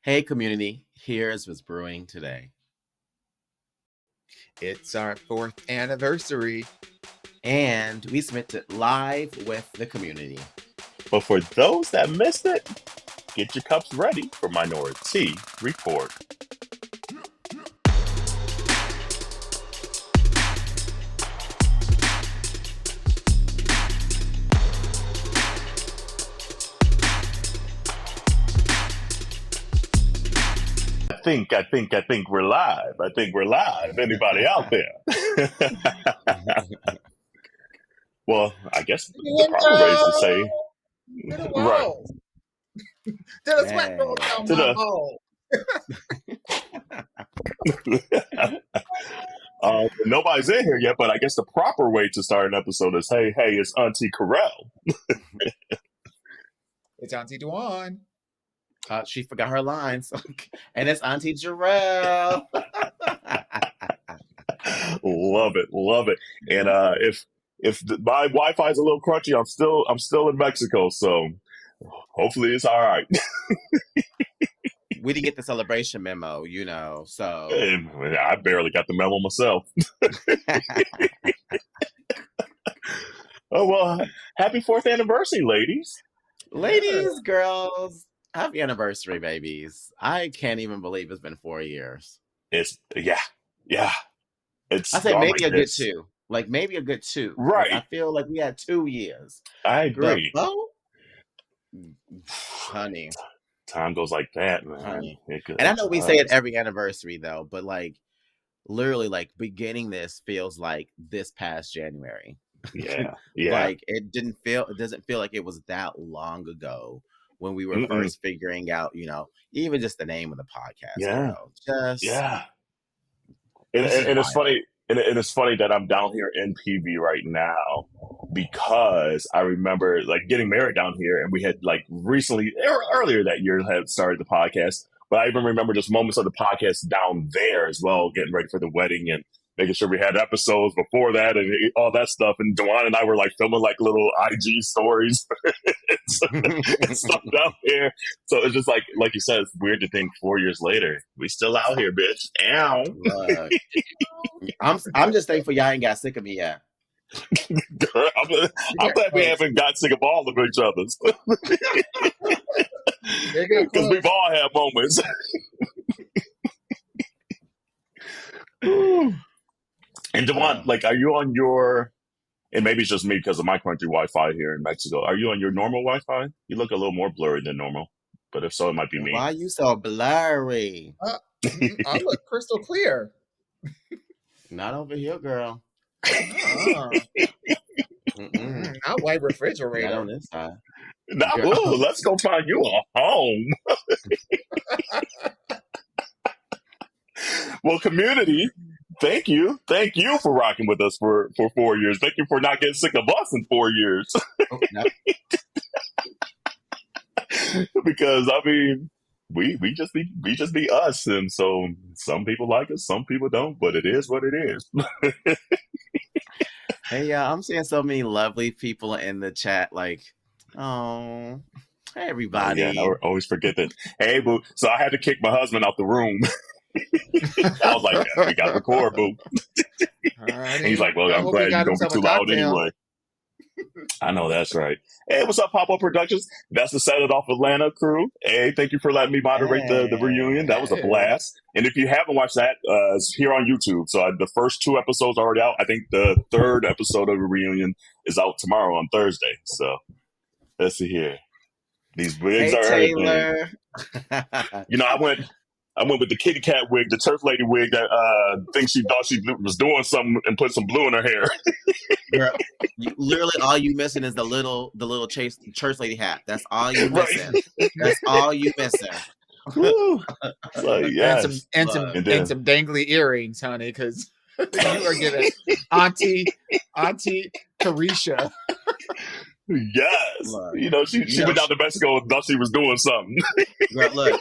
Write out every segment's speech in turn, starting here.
Hey, community, here's what's brewing today. It's our 4th anniversary. And we submit it live with the community. But for those that missed it, get your cups ready for Minority Report. I think we're live. I think we're live. Anybody out there? Well, I guess the proper way is to say, right. To the sweat roll down my hole. Nobody's in here yet, but I guess the proper way to start an episode is, hey, it's Auntie Corell. It's Auntie Dwan. She forgot her lines. And it's Auntie Jarrell. Love it. And if my Wi-Fi is a little crunchy, I'm still in Mexico, so hopefully it's all right. We didn't get the celebration memo, so And I barely got the memo myself. Oh well, happy 4th anniversary, ladies. Ladies, girls, happy anniversary, babies. I can't even believe it's been 4 years. It's yeah. It's I say maybe a good 2. Like maybe a good 2. Right. Like, I feel like we had 2 years. I agree. But, honey. Time goes like that, man. Honey. And I know we say it every anniversary though, but like literally like beginning this feels like this past January. Yeah. Like it doesn't feel like it was that long ago when we were first figuring out, even just the name of the podcast. Yeah. And it's funny. And it's funny that I'm down here in PV right now because I remember like getting married down here, and we had like recently earlier that year had started the podcast. But I even remember just moments of the podcast down there as well, getting ready for the wedding and making sure we had episodes before that and all that stuff. And Dwan and I were like filming like little IG stories and stuff down there. So it's just like you said, it's weird to think 4 years later, we still out here, bitch. Ow. I'm just thankful y'all ain't got sick of me yet. Girl, I'm glad we haven't got sick of all of each other's. Because we've all had moments. And Dwan, like, are you on your, and maybe it's just me because of my country Wi-Fi here in Mexico, are you on your normal Wi-Fi? You look a little more blurry than normal, but if so, it might be me. Why are you so blurry? I look crystal clear. Not over here, girl. I'll wipe refrigerator. Not on this side. Let's go find you a home. Well, community, thank you for rocking with us for 4 years. Thank you for not getting sick of us in 4 years. Because I mean, we just be us, and so some people like us, some people don't, but it is what it is. Hey, I'm seeing so many lovely people in the chat. Like, oh, hey everybody. I always forget that. Hey, boo. So I had to kick my husband out the room. I was like, we got to record, boo. And he's like, well, I'm glad you don't be too loud anyway. I know that's right. Hey, what's up, Pop-Up Productions? That's the Set It Off Atlanta crew. Hey, thank you for letting me moderate the reunion. That was a blast. And if you haven't watched that, it's here on YouTube. So the first 2 episodes are already out. I think the 3rd episode of the reunion is out tomorrow on Thursday. So let's see here. These wigs are Taylor. everything. I went with the kitty cat wig, the turf lady wig that thinks she thought she was doing something and put some blue in her hair. Girl, literally all you missing is the little church lady hat. That's all you missing. Right. That's all you missing. Yes. And some dangly earrings, honey, because you are giving Auntie Carisha. Yes. Look, she went down to Mexico and thought she was doing something. Girl, look,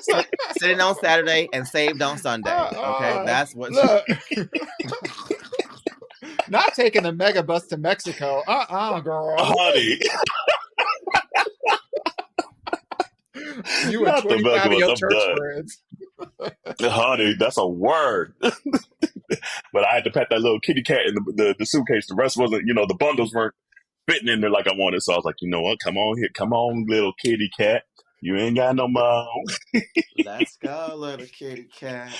sitting on Saturday and saved on Sunday. Okay, that's what. Look. Not taking a mega bus to Mexico. Girl. Honey. You and Not the 25 of Velcros. your I'm church done. friends. Honey, that's a word. But I had to pat that little kitty cat in the suitcase. The rest wasn't, the bundles weren't fitting in there like I wanted. So I was like, you know what? Come on here. Come on, little kitty cat. You ain't got no mom. Let's go, little kitty cat.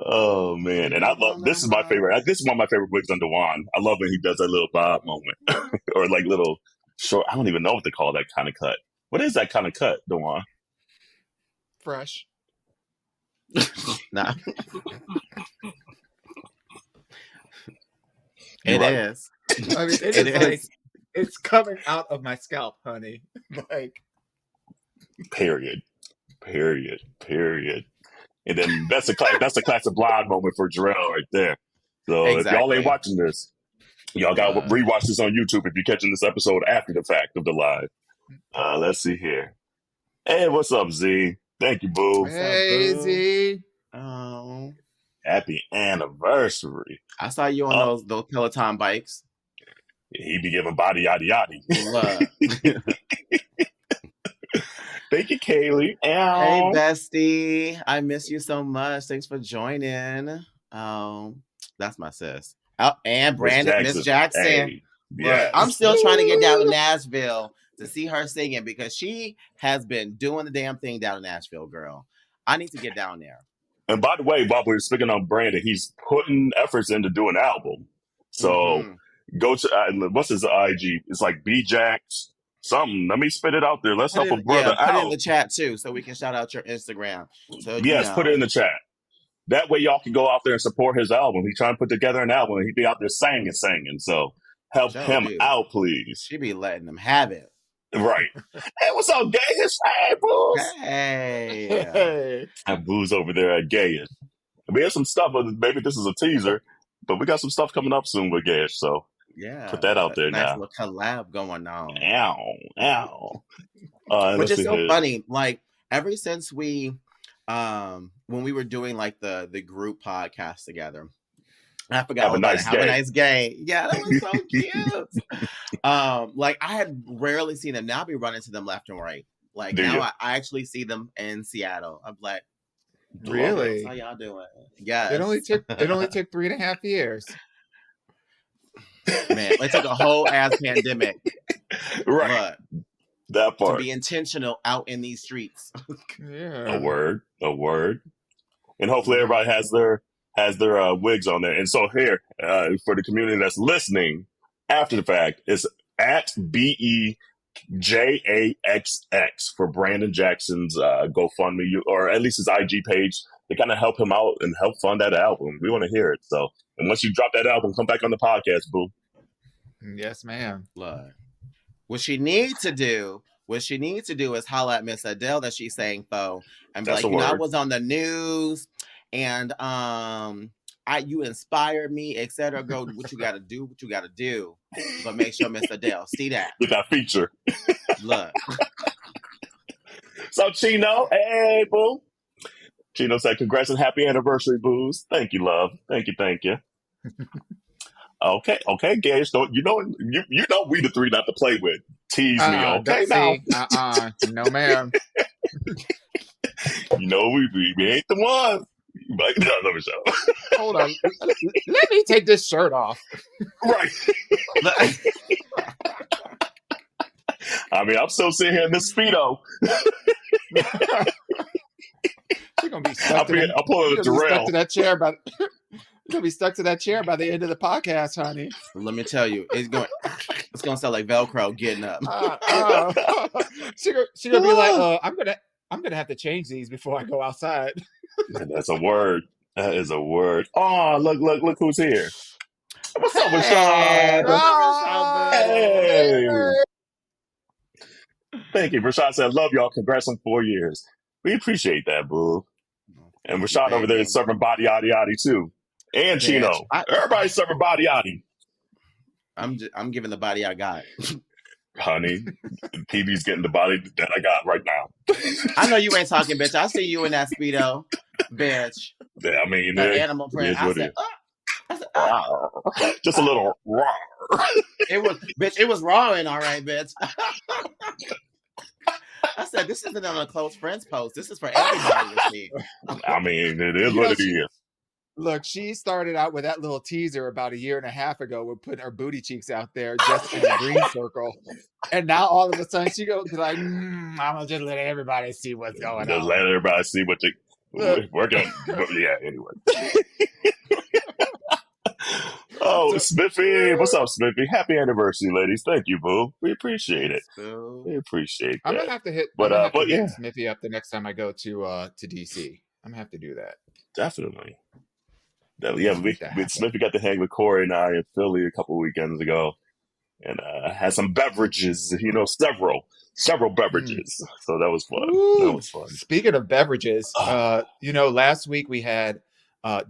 Oh, man. And I love, this is my favorite. This is one of my favorite wigs under Juan. I love when he does that little bob moment. Or like little short, I don't even know what to call that kind of cut. What is that kind of cut, Dewan? Fresh. Nah. You're It right. is. I mean, It is like, is. it's coming out of my scalp, honey. Like, Period. And then that's a classic blonde moment for Jarrell right there. So if y'all ain't Exactly. watching this, y'all got to rewatch this on YouTube if you're catching this episode after the fact of the live. Let's see here. Hey, what's up, Z? Thank you, boo. hey, Z. Oh, Happy anniversary. I saw you on those Peloton bikes. He be giving body yaddy yaddy. Thank you, Kaylee. Ow. Hey, bestie. I miss you so much. Thanks for joining. That's my sis. Oh, and Brandon, Miss Jackson. Hey, yes. Look, I'm still trying to get down to Nashville to see her singing because she has been doing the damn thing down in Nashville, girl. I need to get down there. And by the way, Bob, we were speaking on Brandon. He's putting efforts into doing an album. So go to, what's his IG? It's like B-Jacks something. Let me spit it out there. Let's help a brother out. Put it in the chat too so we can shout out your Instagram. So yes, put it in the chat. That way y'all can go out there and support his album. He's trying to put together an album and he'd be out there singing. So help him out, please. She be letting him have it. Right. Hey, what's up, Gayus? Hey, Booze. Hey. I have Booze over there at Gayus. We have some stuff, maybe this is a teaser, but we got some stuff coming up soon with Gayus, so put that out there nice now. Nice little collab going on. Ow. Which is so funny. Like, ever since we, when we were doing like the group podcast together, I forgot Have all a about nice it. Have day. a nice day. Yeah, that was so cute. Like I had rarely seen them. Now I be running to them left and right. Like now I actually see them in Seattle. I'm like, really? How y'all doing? Yeah. It only took 3.5 years. Man, it took a whole ass pandemic. Right. But that part. To be intentional out in these streets. Yeah. A word. And hopefully everybody has their wigs on there. And so here, for the community that's listening after the fact, it's at BEJAXX for Brandon Jackson's GoFundMe, or at least his IG page. They kind of help him out and help fund that album. We want to hear it. So, and once you drop that album, come back on the podcast, boo. Yes, ma'am. Look, what she needs to do is holler at Miss Adele that she's saying for and be like, I was on the news and you inspired me, etc. Go what you gotta do. But make sure Miss Adele see that. With that feature. Look. So Chino, hey boo. Chino said, congrats and happy anniversary, booze. Thank you, love. Thank you. Okay, Gage. You know we the three not to play with. Tease me, okay? Now. No, ma'am. We ain't the one. But no, let me show. Hold on. Let me take this shirt off. Right. I mean, I'm still sitting here in this Speedo. She's gonna be stuck to that chair by you're gonna be stuck to that chair by the end of the podcast, honey. Let me tell you, it's gonna sound like Velcro getting up. She's gonna be like, I'm gonna have to change these before I go outside. That's a word. That is a word. Oh, look who's here. What's up, Rashad? Hey. Thank you. Rashad said, love y'all. Congrats on 4 years. We appreciate that, boo. And Rashad over there is serving body yaddy yaddy too. And Chino. Everybody's serving body yaddy. I'm giving the body I got. Honey, PB's getting the body that I got right now. I know you ain't talking, bitch. I see you in that Speedo, bitch. Yeah, I mean, the animal print. I said, just a little raw. It was rawing, all right, bitch. I said, this isn't on a close friends post. This is for everybody to see. I mean, it is what it is. Look, she started out with that little teaser about a year and a half ago with putting her booty cheeks out there just in a green circle. And now all of a sudden she goes like, I'm going to just let everybody see what's going on. Just let everybody see what we're going to, yeah, anyway. Oh, Smithy. What's up, Smithy? Happy anniversary, ladies. Thank you, boo. We appreciate it. We appreciate that. I'm going to have to hit Smithy up the next time I go to DC. I'm going to have to do that. Definitely. Yeah, Smithy got to hang with Corey and I in Philly a couple weekends ago, and had some beverages. Several beverages. So that was fun. Ooh, that was fun. Speaking of beverages, last week we had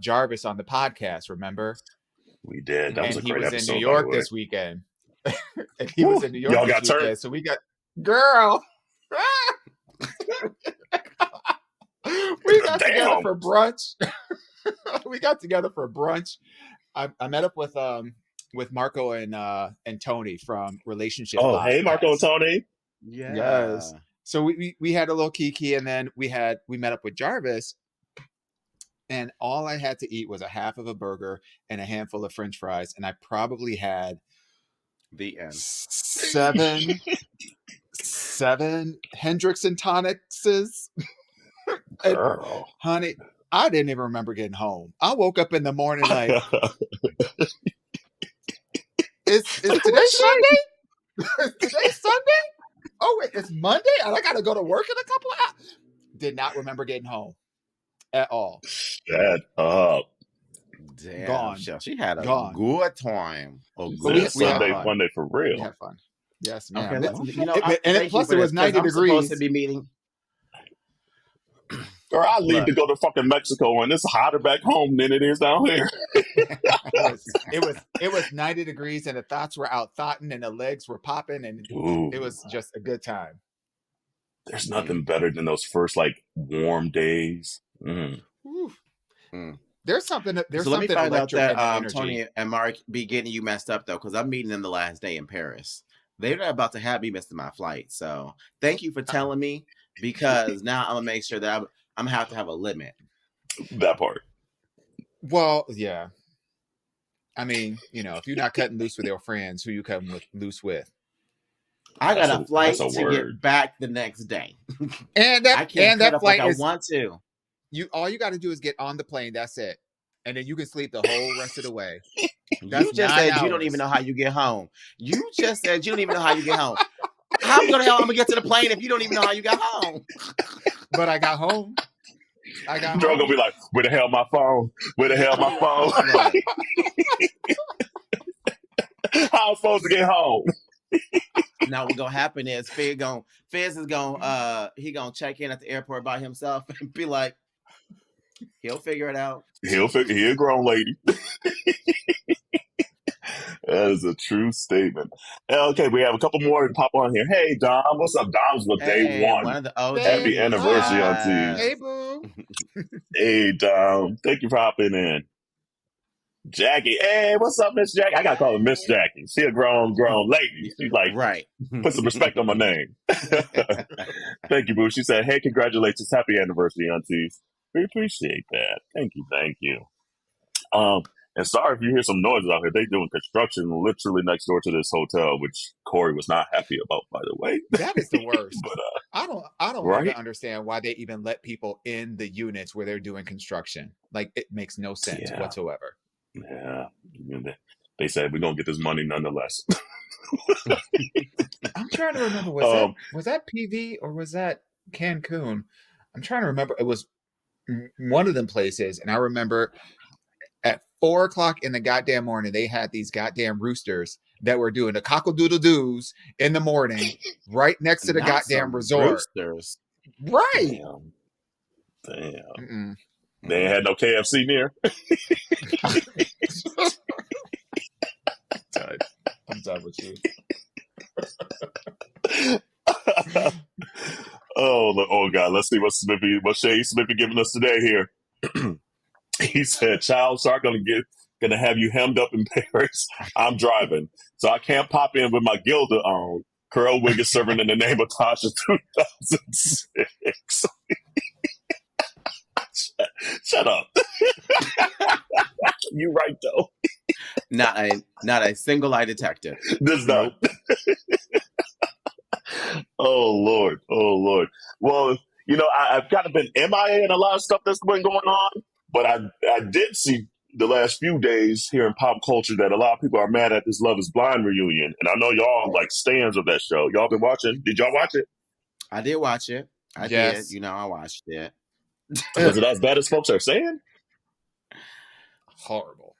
Jarvis on the podcast. Remember? We did. That was a great episode. He was in New York this weekend. And he was in New York this weekend. So we got girl. We got together for brunch. I met up with Marco and Tony from Relationship. Oh, hey, Marco and Tony. Yeah. Yes. So we had a little kiki, and then we met up with Jarvis, and all I had to eat was a half of a burger and a handful of French fries, and I probably had the end 7 Hendrix and tonics. Girl, honey, I didn't even remember getting home. I woke up in the morning like, is today Sunday? Is today Sunday? Oh, wait, it's Monday? And I got to go to work in a couple of hours? Did not remember getting home at all. Shut up. Damn. Gone. She had a good time. Sunday fun day for real. We had fun. Yes, man. Okay, plus it was 90 degrees. Supposed to be meeting. Or I leave to go to fucking Mexico, and it's hotter back home than it is down here. It was 90 degrees, and the thoughts were out thoughting, and the legs were popping, and it was just a good time. There's nothing better than those first warm days. There's something. So let me find out that Tony and Mark be getting you messed up though, because I'm meeting them the last day in Paris. They're not about to have me missing my flight. So thank you for telling me, because now I'm gonna make sure that I'm gonna have to have a limit. That part. Well, yeah. I mean, if you're not cutting loose with your friends, who you cutting loose with? I got a flight to get back the next day, and that flight I want to. All you got to do is get on the plane. That's it, and then you can sleep the whole rest of the way. You just said you don't even know how you get home. You just said you don't even know how you get home. How the hell I'm gonna get to the plane if you don't even know how you got home? But I got home. Girl gonna be like, where the hell my phone? Where the hell my phone? How I'm supposed to get home? Now what's gonna happen is Fizz is gonna check in at the airport by himself and be like, he'll figure it out. He a grown lady. That is a true statement. Okay, we have a couple more to pop on here. Hey, Dom. What's up? Dom's with day one. One of the OGs. Happy anniversary, Auntie. Hey, boo. Hey, Dom. Thank you for hopping in. Jackie. Hey, what's up, Miss Jackie? I got to call her Miss Jackie. She a grown lady. She's like, right. Put some respect on my name. Thank you, boo. She said, hey, congratulations. Happy anniversary, Aunties. We appreciate that. Thank you. And sorry if you hear some noises out here. They doing construction literally next door to this hotel, which Corey was not happy about, by the way. That is the worst. But I don't right? even understand why they even let people in the units where they're doing construction. Like, it makes no sense whatsoever. Yeah. They said we're gonna get this money nonetheless. I'm trying to remember, was that PV or was that Cancun? I'm trying to remember. It was one of them places, and I remember at 4:00 in the goddamn morning, they had these goddamn roosters that were doing the cockle-doodle-doos in the morning right next to the goddamn resort. Roosters. Right. Damn. They ain't had no KFC near. I'm done with you. Oh God, let's see what Shade Smithy giving us today here. He said, child shark gonna have you hemmed up in Paris. I'm driving, so I can't pop in with my Gilda on. Curl wig is serving in the name of Tasha 2006. Shut up. You're right though. Not a single lie detected. There's not. Nope. Oh Lord. Well, I've kind of been MIA in a lot of stuff that's been going on, but I did see the last few days here in pop culture that a lot of people are mad at this Love is Blind reunion. And I know y'all like stands of that show. Y'all been watching? Did y'all watch it? I did watch it. I did. I watched it. Was it as bad as folks are saying? Horrible.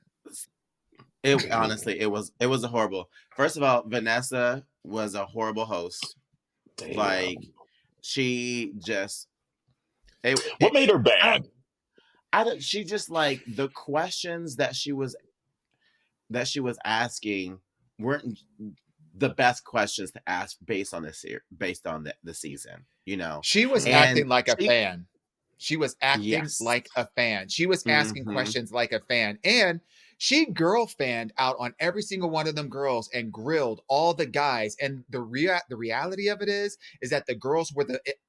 Honestly, it was a horrible. First of all, Vanessa was a horrible host. Damn. Like, she just... What made her bad? She just, like, the questions that she was asking weren't the best questions to ask based on the season, She was acting like a fan. She was acting like a fan. She was asking questions like a fan. And she girl fanned out on every single one of them girls and grilled all the guys. And the reality of it is that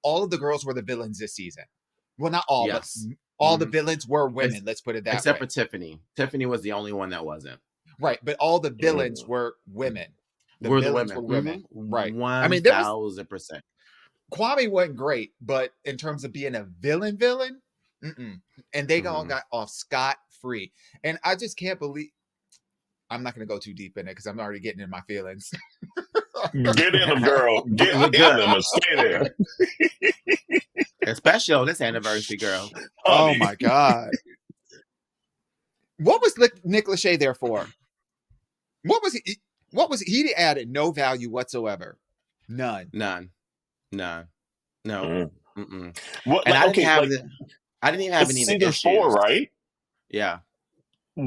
all of the girls were the villains this season. Well, not all, but all the villains were women. Let's put it that way. Except for Tiffany. Tiffany was the only one that wasn't. Right, but all the villains were women. Were women. Right. 1,000%. Kwame wasn't great, but in terms of being a villain, and they all got off scot-free. And I just can't believe... I'm not going to go too deep in it because I'm already getting in my feelings. Get in them, girl. Get in them and stay there. Especially on this anniversary, girl. Oh my God. What was Nick Lachey there for? What was he? He added no value whatsoever. None. No. What, and I didn't even have any season issues. 4, right? Yeah.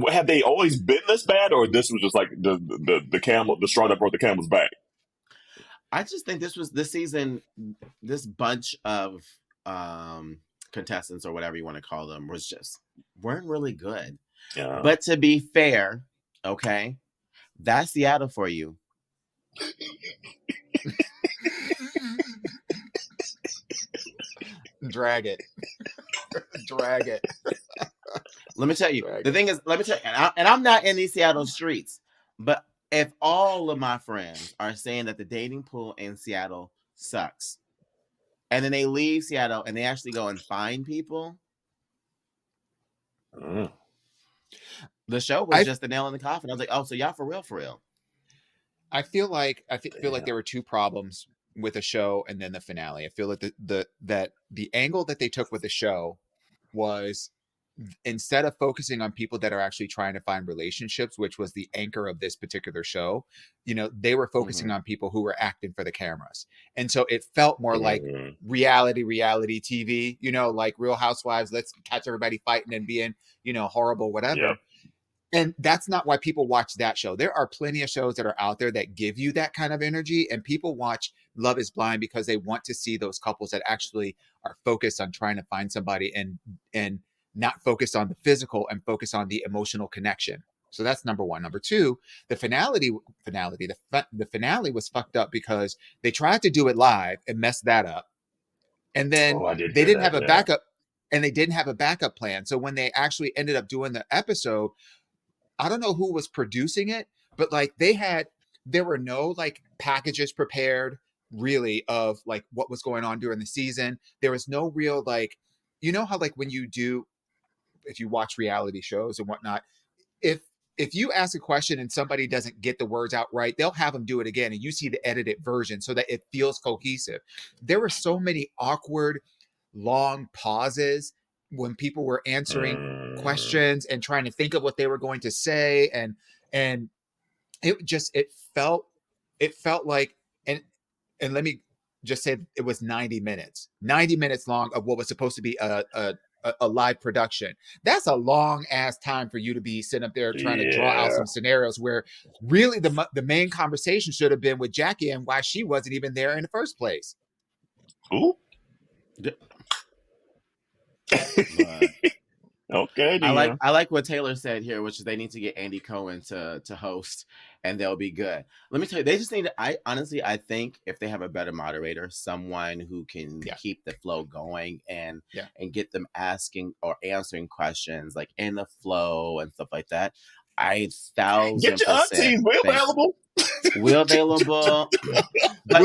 Have they always been this bad, or this was just like the camel, the straw that brought the camel's back? I just think this season, this bunch of contestants or whatever you want to call them weren't really good. Yeah. But to be fair, okay, that's Seattle for you. Drag it. Let me tell you. The thing is, and I'm not in these Seattle streets, but if all of my friends are saying that the dating pool in Seattle sucks, and then they leave Seattle and they actually go and find people, the show was just the nail in the coffin. I was like, oh, so y'all for real. I feel like there were two problems with the show and then the finale. I feel like that the angle that they took with the show was, instead of focusing on people that are actually trying to find relationships, which was the anchor of this particular show, they were focusing on people who were acting for the cameras. And so it felt more like reality TV, like Real Housewives, let's catch everybody fighting and being, horrible, whatever. Yep. And that's not why people watch that show. There are plenty of shows that are out there that give you that kind of energy, and people watch Love is Blind because they want to see those couples that actually are focused on trying to find somebody and not focused on the physical and focus on the emotional connection. So that's number one. Number two, the finale was fucked up because they tried to do it live and messed that up. And then they didn't have a backup, and they didn't have a backup plan. So when they actually ended up doing the episode, I don't know who was producing it, but like there were no like packages prepared really of like what was going on during the season. There was no real like, how like when you do, if you watch reality shows and whatnot, if you ask a question and somebody doesn't get the words out right, they'll have them do it again and you see the edited version so that it feels cohesive. There were so many awkward, long pauses when people were answering questions and trying to think of what they were going to say. And it felt like, and let me just say it was 90 minutes long of what was supposed to be a live production. That's a long ass time for you to be sitting up there trying to draw out some scenarios where really the main conversation should have been with Jackie and why she wasn't even there in the first place. Ooh. Okay, I like what Taylor said here, which is they need to get Andy Cohen to host, and they'll be good. Let me tell you, they just need. I think if they have a better moderator, someone who can keep the flow going and get them asking or answering questions like in the flow and stuff like that. 1,000% get your aunties. We're available. We're available. But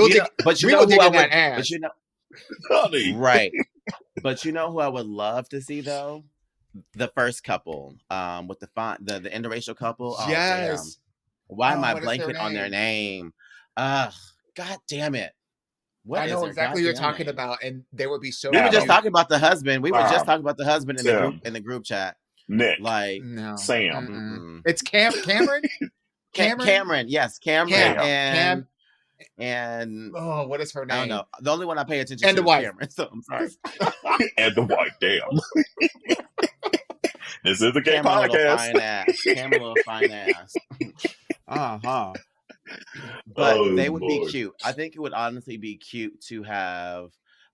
you know who I would. But you know, honey. Right. But you know who I would love to see though? The first couple, with the interracial couple. Yes. Why am I blanking on their name? God damn it! I know exactly what you're talking about, and they would be so. We were just talking about the husband. We were just talking about the husband in the group chat. Nick, like no, Sam. It's Cameron. Cameron, yes, Cameron and oh, what is her name? I don't know. The only one I pay attention to is Cameron. So I'm sorry. And the wife, damn. This is the gay podcast. Cameron, fine ass. But they would be cute. I think it would honestly be cute to have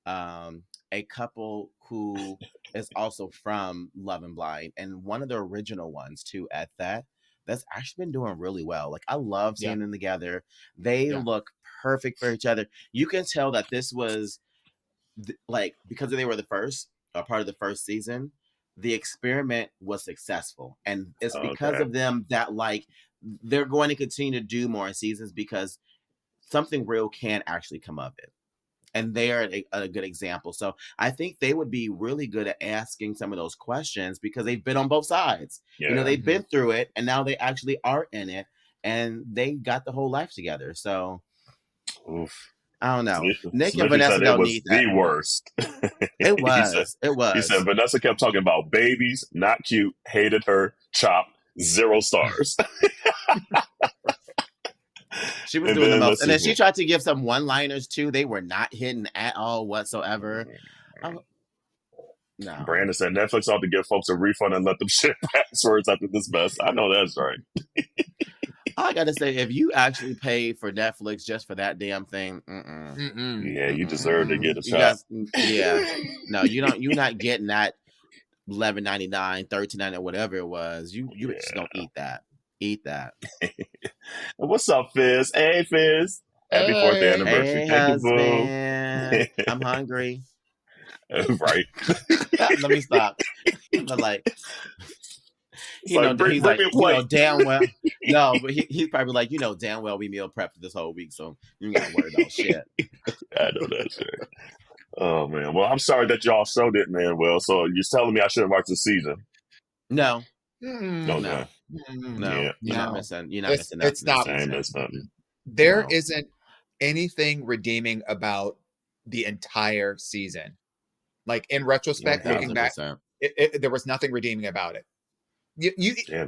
a couple who is also from Love and Blind, and one of the original ones too at that. That's actually been doing really well. Like I love seeing them together. They look perfect for each other. You can tell that this was like because they were the first part of the first season. The experiment was successful, and it's because of them that like they're going to continue to do more seasons because something real can actually come of it. And they are a good example. So I think they would be really good at asking some of those questions because they've been on both sides. Yeah. You know, they've been through it and now they actually are in it and they got the whole life together. So I don't know. Nick and Vanessa don't need that. The worst. It was. He said Vanessa kept talking about babies, not cute, hated her, chopped, 0 stars. She was doing the most. And then she tried to give some one-liners too. They were not hidden at all whatsoever. No. Brandon said Netflix ought to give folks a refund and let them share passwords after this mess. I know that's right. I gotta say, if you actually pay for Netflix just for that damn thing, yeah, you deserve to get a shot. No, you don't. You're not getting that $11.99, $13.99, or whatever it was. You just don't eat that. Eat that. What's up, Fizz? Hey, Fizz. Happy 4th anniversary. Hey, husband. I'm hungry. Right. Let me stop. But like, he's like, damn well. No, but he's probably like, damn well we meal prepped this whole week, so you ain't gotta worry about shit. I know that's right. Oh man. Well, I'm sorry that y'all showed it, man. Well, so you're telling me I shouldn't watch the season? No. No. You're not missing. You're not missing nothing. It's not nothing. There isn't anything redeeming about the entire season. Like in retrospect, looking back, there was nothing redeeming about it.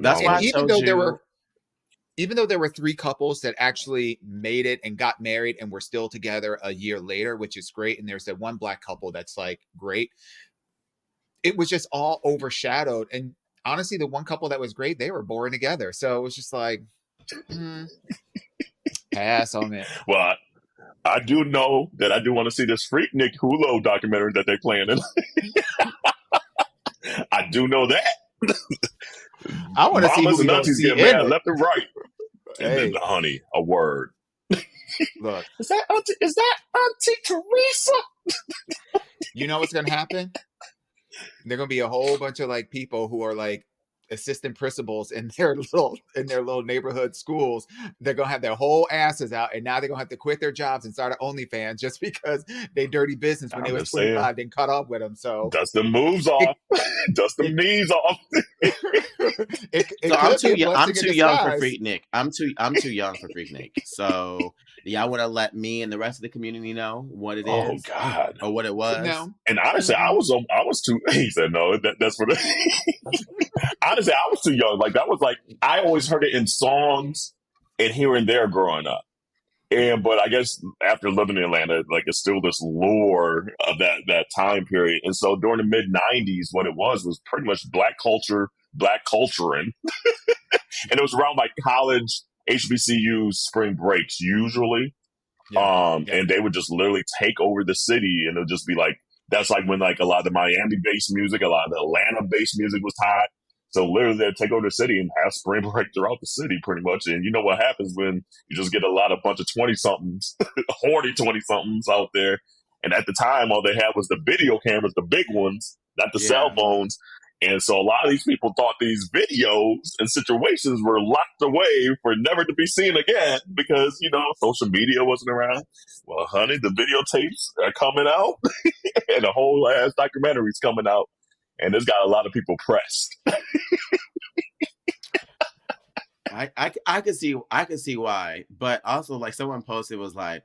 That's why even though there were 3 couples that actually made it and got married and were still together a year later, which is great, and there's that one black couple that's like great. It was just all overshadowed, and honestly, the one couple that was great, they were boring together. So it was just like, pass on it. Well, I do know that I do want to see this Fresknik Hulu documentary that they're planning. I do know that. I want to see who aunties get mad left and right. Hey. And then, honey, a word. Look, is that Auntie Teresa? You know what's gonna happen? They're gonna be a whole bunch of like people who are like assistant principals in their little neighborhood schools. They're gonna have their whole asses out, and now they're gonna have to quit their jobs and start an OnlyFans just because they dirty business when they was 25 then cut off with them. So dust the moves off, dust the knees off. I'm too young for Fresknik. I'm too young for Fresknik. So y'all want to let me and the rest of the community know what it is? Oh God, or what it was? No. And honestly, I was too. He said no. That's for the. Honestly, I was too young. Like that was like I always heard it in songs and here and there growing up. But I guess after living in Atlanta, like it's still this lore of that time period. And so during the mid '90s, what it was pretty much black culture, black culturing, and it was around like college HBCU spring breaks usually. And they would just literally take over the city, and it would just be like that's like when like a lot of the Miami-based music, a lot of the Atlanta-based music was hot. So literally they'd take over the city and have spring break throughout the city pretty much. And you know what happens when you just get a bunch of 20-somethings, horny 20-somethings out there. And at the time, all they had was the video cameras, the big ones, not the cell phones. And so a lot of these people thought these videos and situations were locked away for never to be seen again because, you know, social media wasn't around. Well, honey, the videotapes are coming out and a whole ass documentary's coming out. And it's got a lot of people pressed. I could see why, but also like someone posted was like,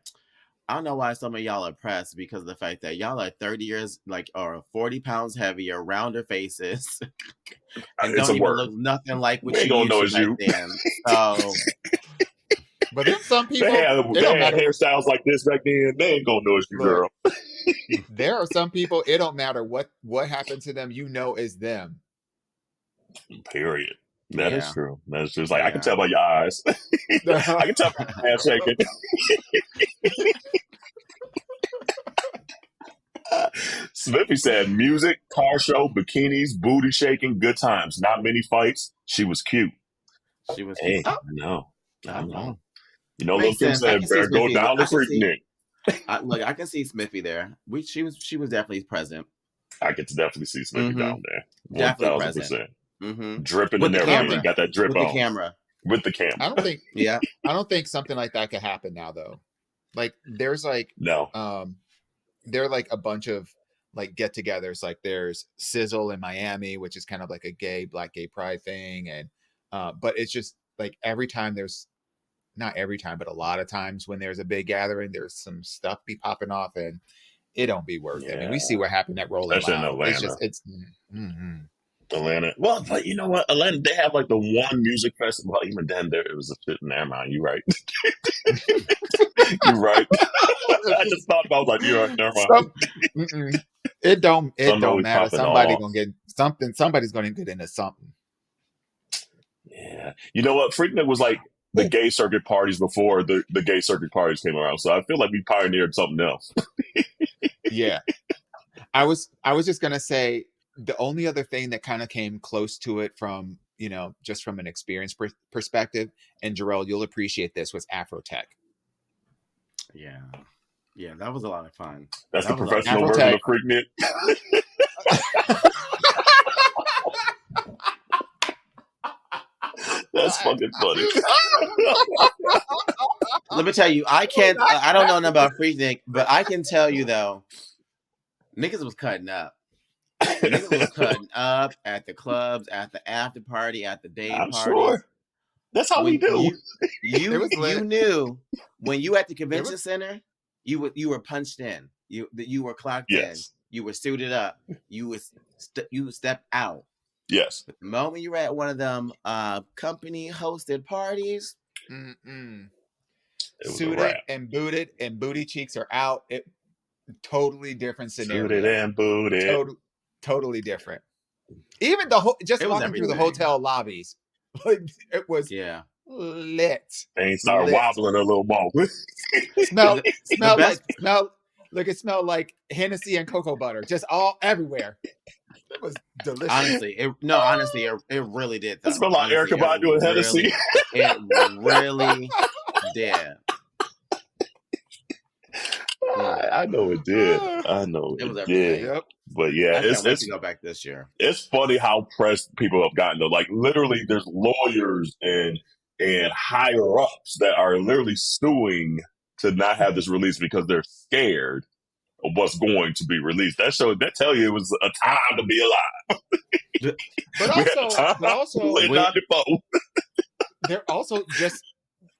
I don't know why some of y'all are pressed because of the fact that y'all are 30 years like or 40 pounds heavier, rounder faces, and don't even look nothing like what you used to back then. So, but then some people they had hairstyles like this back then. They ain't gonna notice you, girl. There are some people, it don't matter what happened to them, you know, is them. Period. That is true. That's just like I can tell by your eyes. I can tell by your hands shaking. Smithy said, music, car show, bikinis, booty shaking, good times, not many fights. She was cute. She was cute. I know. You know, little Kim said, better go down the Fresknik. Look, I can see Smithy there. She was definitely present. I could definitely see Smithy down there. Definitely 1000%. Present. Dripping with and everything. Camera. Got that drip with on. The camera. With the camera. I don't think. I don't think something like that could happen now, though. Like, there's like there are like a bunch of like get-togethers. Like, there's Sizzle in Miami, which is kind of like a black gay pride thing, and but it's just like every time there's. Not every time, but a lot of times when there's a big gathering, there's some stuff be popping off, and it don't be worth it. I mean, we see what happened at Rolling Loud. In Atlanta. Atlanta. Well, but you know what? Atlanta, they have like the one music festival. Even then, it was a fit in their mind. You're right. You're right. I just thought about like, you're right. Never mind. It don't matter. Somebody's going to get into something. Yeah. You know what? Fresknik was like the gay circuit parties before the gay circuit parties came around. So I feel like we pioneered something else. Yeah. I was just going to say the only other thing that kind of came close to it from, you know, just from an experience perspective, and Jarrell, you'll appreciate this, was Afrotech. Yeah. Yeah, that was a lot of fun. That's the professional version of Fresknik. That's fucking funny. Let me tell you, I don't know nothing about Fresknik, but I can tell you though, niggas was cutting up. Niggas was cutting up at the clubs, at the after party, at the day parties. Sure. That's how we do. You knew when you at the convention center, you were punched in. You were clocked in. You were suited up. You stepped out. Yes. But the moment you were at one of them company hosted parties, suited and booted and booty cheeks are out. It totally different scenario. Suited and booted. Totally different. Even walking through the hotel lobbies, like it was lit. And he started wobbling a little more. It smelled like Hennessy and cocoa butter, just all everywhere. It was delicious. Honestly, it really did. It smelled like Erykah Badu and Hennessy. It really did. I know it did. It did. Yep. But yeah, it's to go back this year. It's funny how pressed people have gotten though. Like literally, there's lawyers and higher ups that are literally suing to not have this released because they're scared of what's going to be released. That tell you it was a time to be alive. but also there also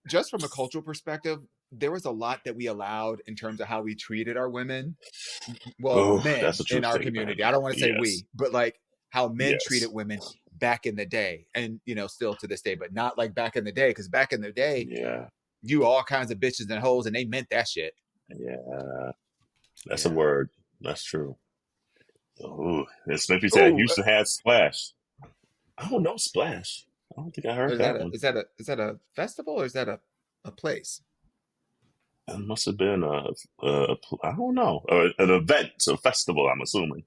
just from a cultural perspective, there was a lot that we allowed in terms of how we treated our women. Well, men in our community. Man. I don't want to say we, but like how men treated women back in the day, and you know, still to this day, but not like back in the day, because back in the day, you all kinds of bitches and hoes, and they meant that shit. Yeah, that's a word. That's true. Ooh, as Smithy said, Houston had Splash. I don't know Splash. I don't think I heard that one. Is that a festival or is that a place? It must have been I don't know, an event, a festival, I'm assuming.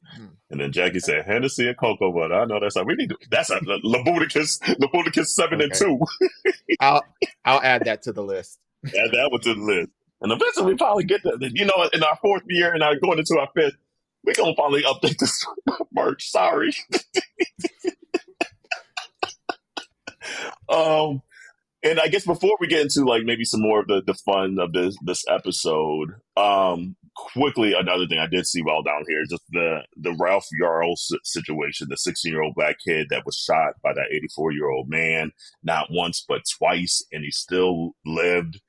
And then Jackie said Hennessy and cocoa butter. I know that's that's a Leviticus 7 and 2. I'll add that to the list. Add that one to the list. And eventually we probably get that. You know, in our 4th year and going into our 5th, we're gonna finally update this merch. Sorry. And I guess before we get into like maybe some more of the fun of this episode, quickly another thing I did see while down here is just the Ralph Yarl situation, the 16-year-old black kid that was shot by that 84-year-old man, not once but twice, and he still lived.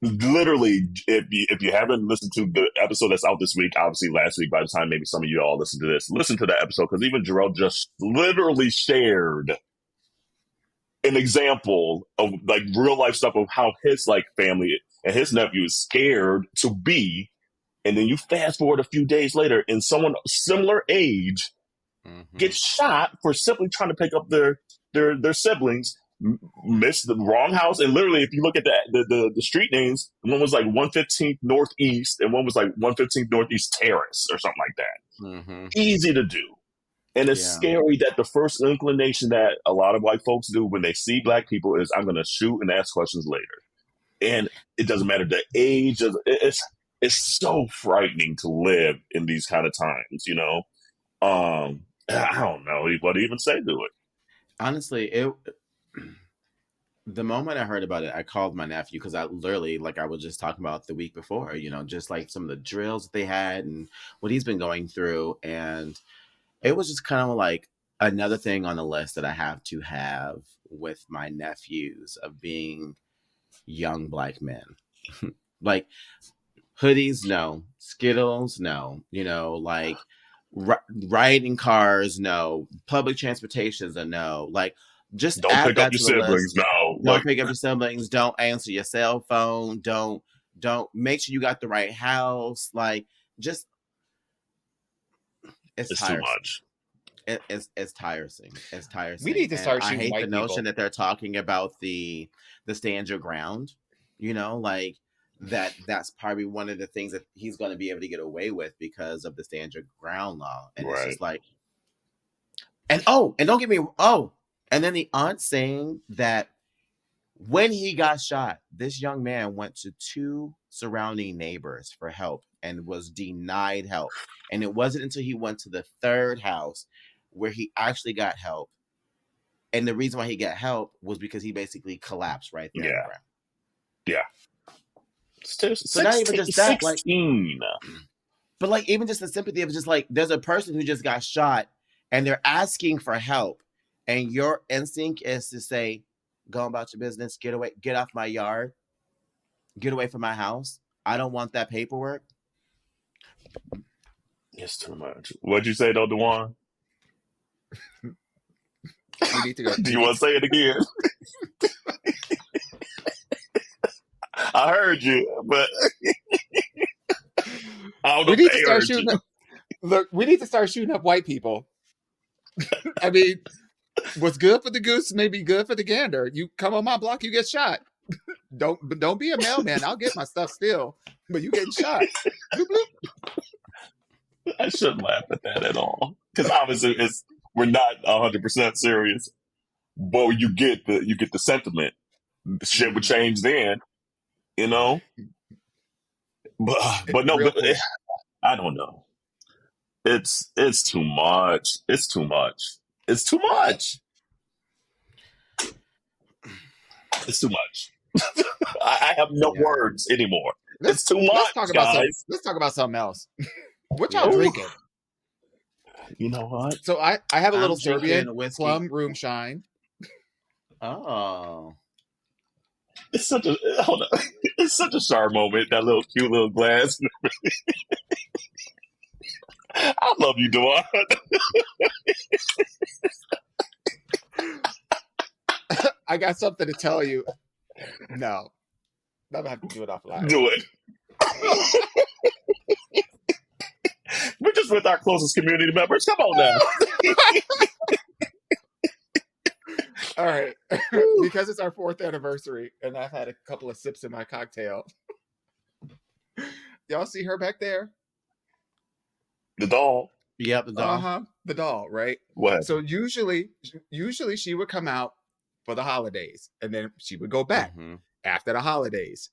Literally, if you haven't listened to the episode that's out this week, obviously last week, by the time maybe some of you all listen to this, listen to that episode, because even Jarrell just literally shared an example of like real life stuff of how his like family and his nephew is scared to be. And then you fast forward a few days later and someone similar age gets shot for simply trying to pick up their siblings, missed the wrong house. And literally, if you look at the street names, one was like 115th Northeast and one was like 115th Northeast Terrace or something like that. Easy to do. And it's scary that the first inclination that a lot of white folks do when they see black people is, I'm going to shoot and ask questions later. And it doesn't matter the age. It's so frightening to live in these kind of times, you know? I don't know what to even say to it. Honestly, the moment I heard about it, I called my nephew because I literally, like I was just talking about the week before, you know, just like some of the drills that they had and what he's been going through. And it was just kind of like another thing on the list that I have to have with my nephews of being young black men. Like hoodies, no. Skittles, no. You know, like riding cars, no. Public transportation's a no. Like just don't add pick that up your to the siblings, list. no. Don't pick up your siblings. Don't answer your cell phone. Don't make sure you got the right house. Like just it's tiresome. Too much. It's tiresome. It's tiresome. We need to start shooting I hate white the notion people. that they're talking about the stand your ground. You know, like that's probably one of the things that he's going to be able to get away with because of the stand your ground law. And it's just like, and don't get me, and then the aunt saying that when he got shot, this young man went to 2 surrounding neighbors for help and was denied help. And it wasn't until he went to the 3rd house where he actually got help. And the reason why he got help was because he basically collapsed right there on the ground. Yeah. So not even just that, 16. But like even just the sympathy of just like there's a person who just got shot and they're asking for help, and your instinct is to say, go about your business, get away, get off my yard, get away from my house. I don't want that paperwork. It's too much. What'd you say though, Dewan? We need to go. Do you want to say it again? I heard you, but I don't know. We need to start shooting up. Look, we need to start shooting up white people. I mean, what's good for the goose may be good for the gander. You come on my block, you get shot. Don't be a mailman. I'll get my stuff still, but you getting shot. Bloop, bloop. I shouldn't laugh at that at all because obviously we're not 100% serious, but you get the sentiment. The shit would change then, you know. But no, I don't know. It's too much. It's too much. It's too much. It's too much. I have no words anymore. It's too much, guys. Let's talk about something else. What y'all drinking? You know what? So I have a little Serbian plum room shine. Oh. It's such a hold on. It's such a sharp moment. That little cute little glass. I love you, Dewan. I got something to tell you. No, I'm gonna have to do it offline. Do it. We're just with our closest community members. Come on now. All right. Because it's our 4th anniversary and I've had a couple of sips in my cocktail. Y'all see her back there? The doll. Yep, the doll. The doll, right? What? So usually she would come out for the holidays and then she would go back after the holidays.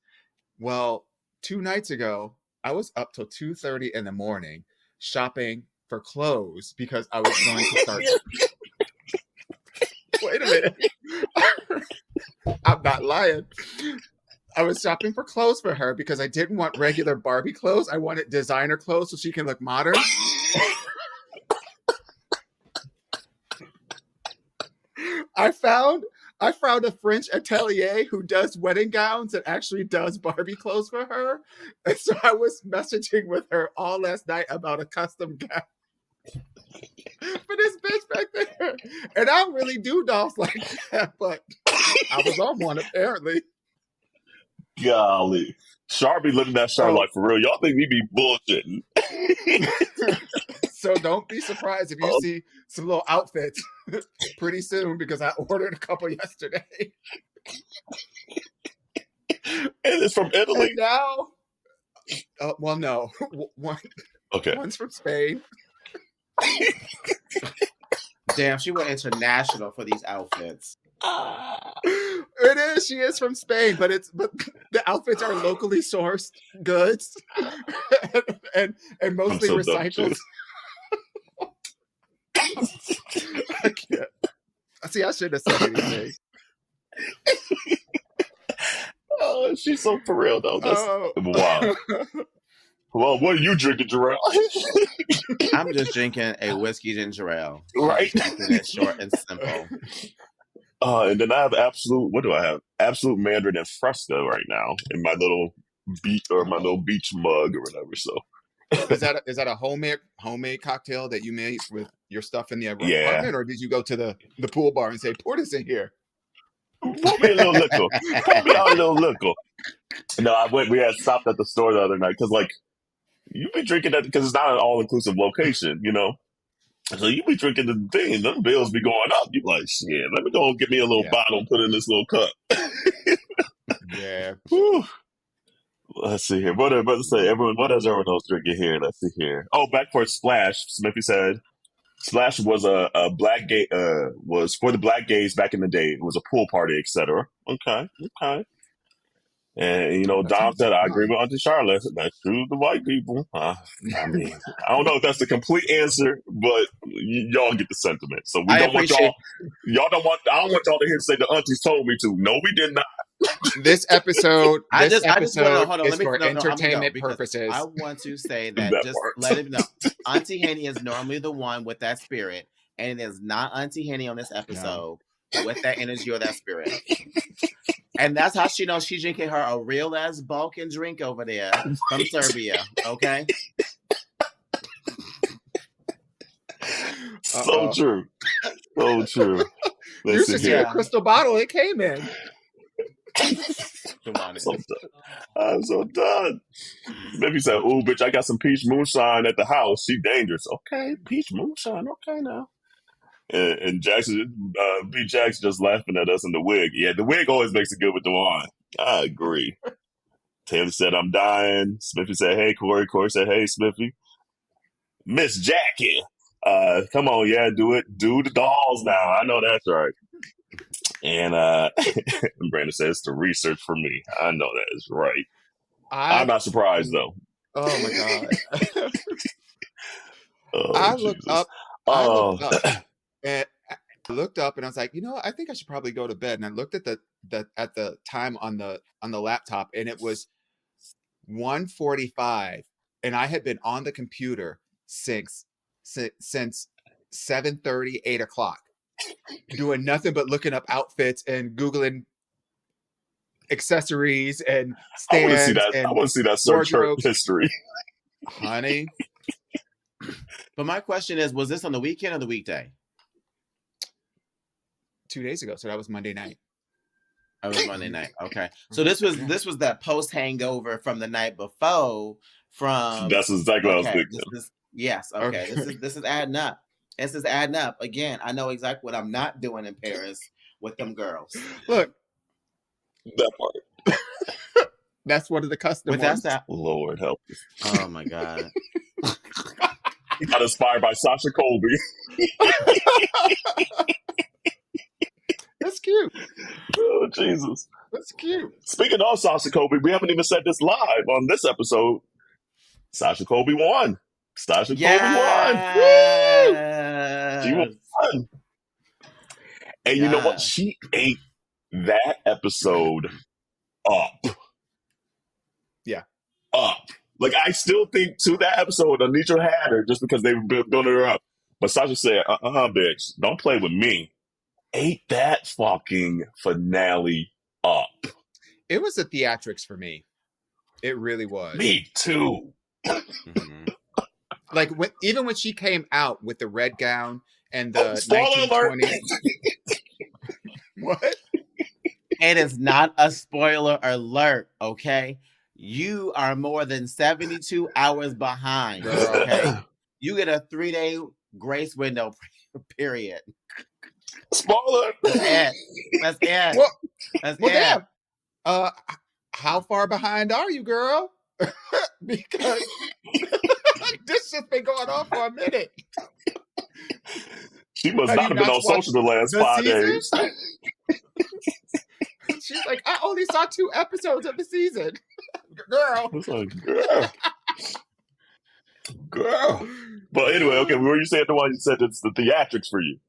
Well, 2 nights ago, I was up till 2:30 in the morning shopping for clothes because I was going to start. Wait a minute. I'm not lying. I was shopping for clothes for her because I didn't want regular Barbie clothes. I wanted designer clothes so she can look modern. I found a French atelier who does wedding gowns and actually does Barbie clothes for her. And so I was messaging with her all last night about a custom gown for this bitch back there. And I don't really do dolls like that, but I was on one apparently. Golly. Sharpie looking at Charlotte like, for real, y'all think we be bullshitting. So don't be surprised if you see some little outfits pretty soon because I ordered a couple yesterday. And it's from Italy? And now, well, no. One's from Spain. Damn, she went international for these outfits. It is. She is from Spain, but the outfits are locally sourced goods and mostly recycled. I can't. See, I shouldn't have said anything. Oh, she's so for real though. That's wow. Well, what are you drinking, Jarrell? I'm just drinking a whiskey ginger ale. Right. Keeping it short and simple. And then I have absolute. What do I have? Absolute Mandarin and Fresca right now in my little beach mug or whatever. So. Is that a homemade cocktail that you made with your stuff in the apartment, or did you go to the pool bar and say, "Pour this in here"? Pour me a little liquor. Pour me out a little liquor. No, we had stopped at the store the other night because like you be drinking that because it's not an all inclusive location, you know. So you be drinking the thing, them bills be going up. You like, shit, let me go get me a little bottle and put in this little cup. Yeah. Whew. Let's see here. What has everyone else drinking here? Let's see here. Oh, back for Splash. Smithy said Splash was a black gay was for the black gays back in the day. It was a pool party, etc. Okay. And Dom said, I agree with Auntie Charlotte. That's true. The white people. I mean, I don't know if that's the complete answer, but y'all get the sentiment. So we don't want y'all. Y'all don't want. I don't want y'all to hear say the aunties told me to. No, we did not. This episode. I just want to hold on. Is for entertainment purposes. I want to say that just let it know. Auntie Henny is normally the one with that spirit, and it is not Auntie Henny on this episode with that energy or that spirit. And that's how she knows she's drinking her a real ass Balkan drink over there from Serbia. Okay. So true. So true. You should see the crystal bottle it came in. I'm so done. Maybe said, "Ooh, bitch, I got some peach moonshine at the house. She dangerous." Okay, peach moonshine. Okay, now. And Jackson, B. Jackson just laughing at us in the wig. Yeah, the wig always makes it good with the wine. I agree. Taylor said, "I'm dying." Smithy said, "Hey, Corey." Corey said, "Hey, Smithy." Miss Jackie, come on, do it. Do the dolls now. I know that's right. And Brandon says, "The research for me." I know that is right. I'm not surprised though. Oh my god. I looked up. And I looked up and I was like, I think I should probably go to bed. And I looked at the time on the laptop and it was 1:45, and I had been on the computer since 7:30, 8 o'clock, doing nothing but looking up outfits and Googling accessories and stands. I want to see that search history, honey. But my question is, was this on the weekend or the weekday? 2 days ago, so that was Monday night. It was Monday night. Okay, so this was that post hangover from the night before. That's exactly what I was thinking. Yes. Okay. This is adding up. This is adding up. Again, I know exactly what I'm not doing in Paris with them girls. Look, that part. That's one of the custom ones. Lord help us. Oh my God. He got inspired by Sasha Colby. That's cute. Oh, Jesus. That's cute. Speaking of Sasha Colby, we haven't even said this live on this episode. Sasha Colby won. Sasha Colby won. Woo! She won. And you know what? She ate that episode up. Yeah. Up. Like, I still think to that episode, Anitra had her just because they were building her up. But Sasha said, bitch, don't play with me. Ate that fucking finale up. It was a theatrics for me. It really was. Me too. Mm-hmm. Like, even when she came out with the red gown and the spoiler 1920s. What? It is not a spoiler alert, okay? You are more than 72 hours behind, okay? You get a 3-day grace window, period. Spoiler. That's it. Well, That's it. Damn. How far behind are you, girl? Because this has been going on for a minute. She must not have been on social the last 5 days. She's like, I only saw 2 episodes of the season. Girl. It's like, girl. But anyway, okay, what were you saying the one you said it's the theatrics for you?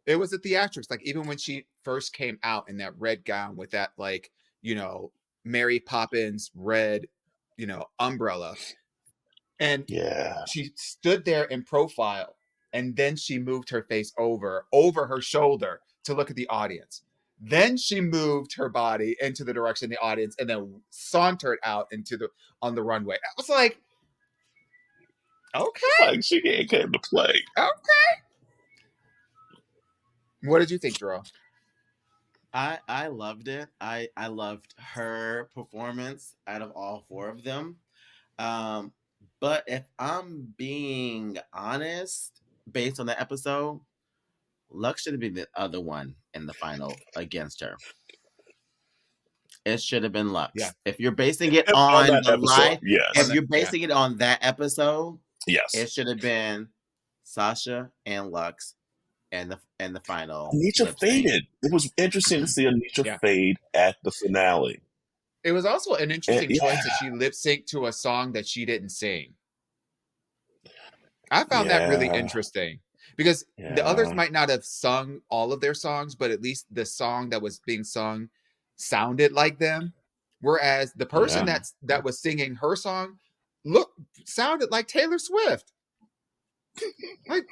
It was the theatrics. Like, even when she first came out in that red gown with that, like, you know, Mary Poppins red, you know, umbrella. And she stood there in profile, and then she moved her face over her shoulder to look at the audience. Then she moved her body into the direction of the audience and then sauntered out on the runway. I was like, okay. Like, she came to play. Okay. What did you think, Jerome? I loved it. I loved her performance out of all 4 of them. But if I'm being honest, based on the episode, Lux should have been the other one in the final against her. It should have been Lux. Yeah. If you're basing it on the episode, live, yes. If you're basing it on that episode, yes, it should have been Sasha and Lux and the final. Anitra faded. It was interesting to see Anitra fade at the finale. It was also an interesting choice that she lip synced to a song that she didn't sing. I found that really interesting because the others might not have sung all of their songs, but at least the song that was being sung sounded like them. Whereas the person that was singing her song sounded like Taylor Swift. Like,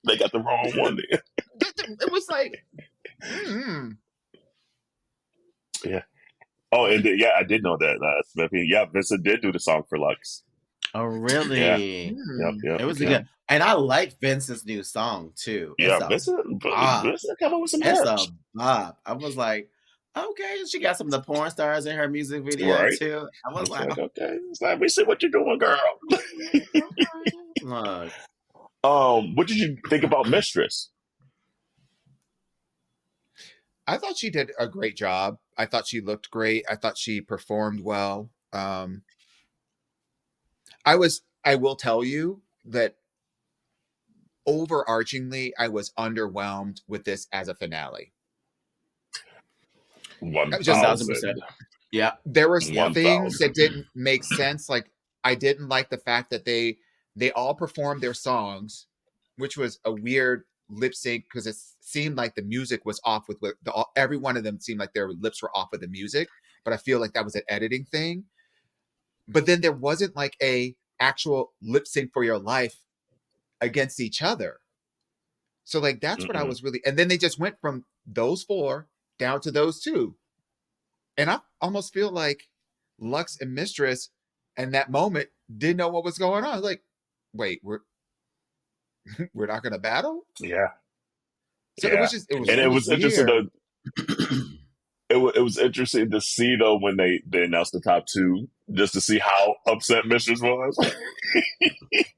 they got the wrong one there. It was like, yeah. Oh, and I did know that. Vincent did do the song for Lux. Oh, really? Yeah. Yep. It was good. And I like Vincent's new song, too. Vincent came up with some hits. It's a bop. I was like, okay, she got some of the porn stars in her music video, too. I was like, okay. It's like, we see what you're doing, girl. Look. What did you think about Mistress? I thought she did a great job. I thought she looked great. I thought she performed well. I will tell you that overarchingly, I was underwhelmed with this as a finale. 1,000%. Yeah. There were things that didn't make sense. Like, I didn't like the fact that they all performed their songs, which was a weird lip sync because it seemed like the music was off with every one of them seemed like their lips were off with the music, but I feel like that was an editing thing. But then there wasn't like a actual lip sync for your life against each other. So like that's what I was really, and then they just went from those 4 down to those 2. And I almost feel like Lux and Mistress in that moment didn't know what was going on. Like, wait, we're not going to battle? Yeah. So it was interesting it was interesting to see though when they announced the top 2, just to see how upset Mistress was.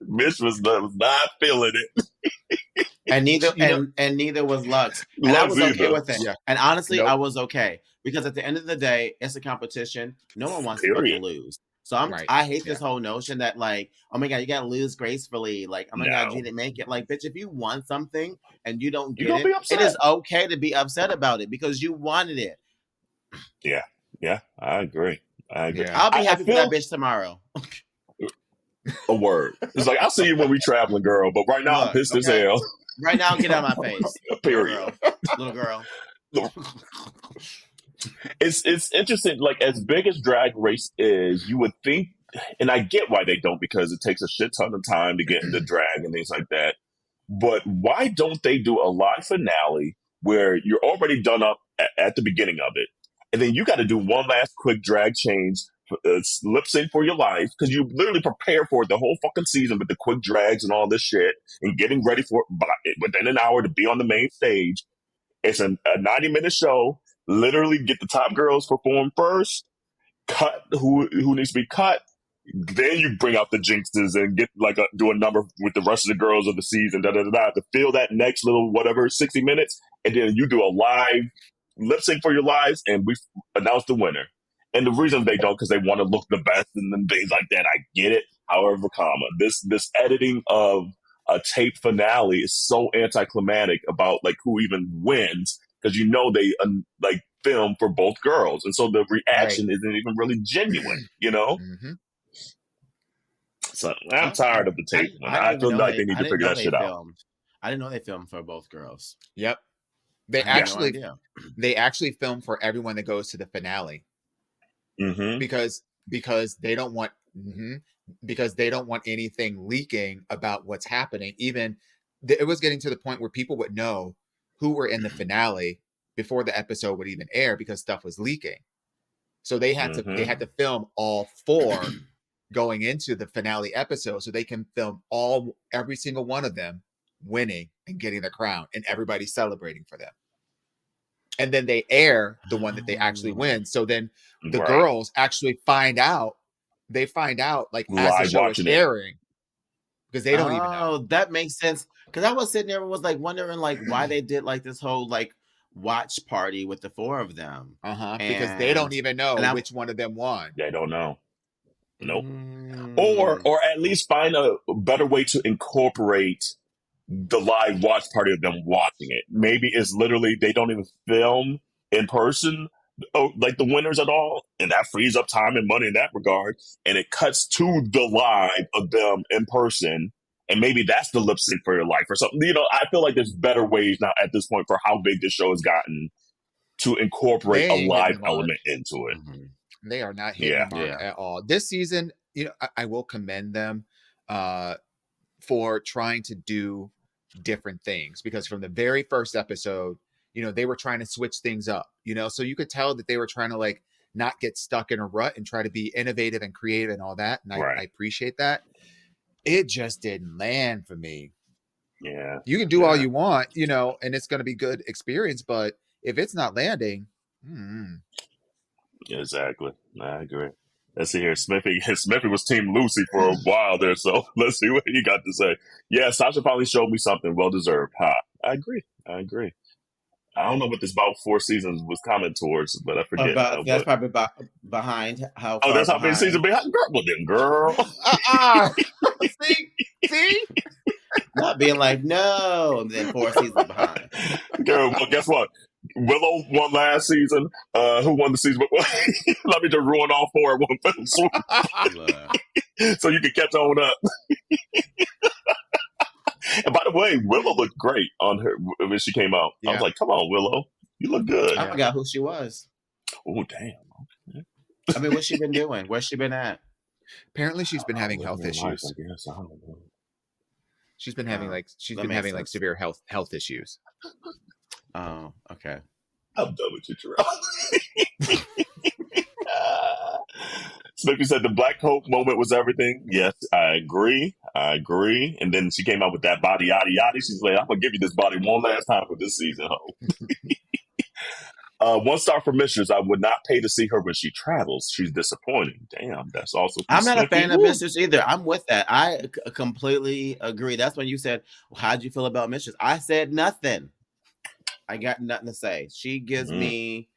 Mistress was not feeling it. And neither was Lux. And I was okay with it. Yeah. And honestly, I was okay. Because at the end of the day, it's a competition. No one wants to fucking lose. So I hate this whole notion that like, oh my God, you gotta lose gracefully. Like, oh my God, you didn't make it. Like, bitch, if you want something and you don't get it, it is okay to be upset about it because you wanted it. Yeah, I agree. I'll be happy for that bitch tomorrow. A word. It's like, I'll see you when we traveling, girl. But right now, I'm pissed as hell. Right now, get out of my face. Period. Little girl. It's interesting. Like, as big as Drag Race is, you would think, and I get why they don't, because it takes a shit ton of time to get into drag and things like that. But why don't they do a live finale where you're already done up at the beginning of it, and then you got to do one last quick drag change, lip sync for your life, because you literally prepare for it the whole fucking season with the quick drags and all this shit, and getting ready for it within an hour to be on the main stage. It's a 90-minute show. Literally get the top girls perform first, cut who needs to be cut. Then you bring out the jinxes and get do a number with the rest of the girls of the season, to fill that next little whatever 60 minutes, and then you do a live lip sync for your lives, and we announce the winner. And the reason they don't, because they want to look the best and then things like that. I get it. However, this editing of a tape finale is so anticlimactic about like who even wins, because they film for both girls, and so the reaction isn't even really genuine, Mm-hmm. So I'm tired of the tape. I feel like they need to figure that shit out. I didn't know they filmed for both girls. Yep. They actually film for everyone that goes to the finale. Mm-hmm. Because they don't want anything leaking about what's happening. Even it was getting to the point where people would know who were in the finale before the episode would even air, because stuff was leaking. So they had to film all 4 going into the finale episode, so they can film every single one of them winning and getting the crown, and everybody celebrating for them. And then they air the one that they actually win. So then the girls actually find out. They find out like as the show is airing, because they don't even know. Oh, that makes sense. Because I was sitting there and was like wondering like why they did like this whole like watch party with the 4 of them. Because they don't even know which one of them won. They don't know. Nope. Or at least find a better way to incorporate the live watch party of them watching it. Maybe it's literally they don't even film in person, like the winners at all, and that frees up time and money in that regard, and it cuts to the live of them in person, and maybe that's the lip sync for your life or something. I feel like there's better ways now at this point for how big this show has gotten to incorporate a live element into it. Mm-hmm. They are not hitting the mark at all this season. I will commend them for trying to do different things, because from the very first episode, they were trying to switch things up, so you could tell that they were trying to like not get stuck in a rut and try to be innovative and creative and all that. And I appreciate that. It just didn't land for me. Yeah. You can do all you want, and it's going to be good experience, but if it's not landing. Exactly. I agree. Let's see here. Smithy was Team Lucy for a while there, so let's see what he got to say. Yeah, Sasha finally showed me something well-deserved. I agree. I don't know what this about 4 seasons was coming towards, but I forget. That's probably behind. How far that's how many seasons behind? Girl. See? Not being like, no, and then 4 seasons behind. Girl, well, guess what? Willow won last season. Who won the season? Let me just ruin all 4 at one fell swoop. So you can catch on up. And by the way, Willow looked great on her when she came out. I was like, come on, Willow. You look good. I forgot who she was. Oh, damn. Okay. I mean, what's she been doing? Where's she been at? Apparently she's been having health issues. I guess. I don't know. She's been having like severe health issues. Oh, okay. I'm done with you, Terrell. Smithy said the black hope moment was everything. Yes, I agree. And then she came out with that body yada yada. She's like, I'm gonna give you this body one last time for this season, ho. 1 star for Mistress. I would not pay to see her when she travels. She's disappointing. Damn, that's also from I'm not Snooki. a fan of Mistress either. I'm with that. I completely agree. That's when you said, well, how'd you feel about Mistress? I said nothing. I got nothing to say. She gives me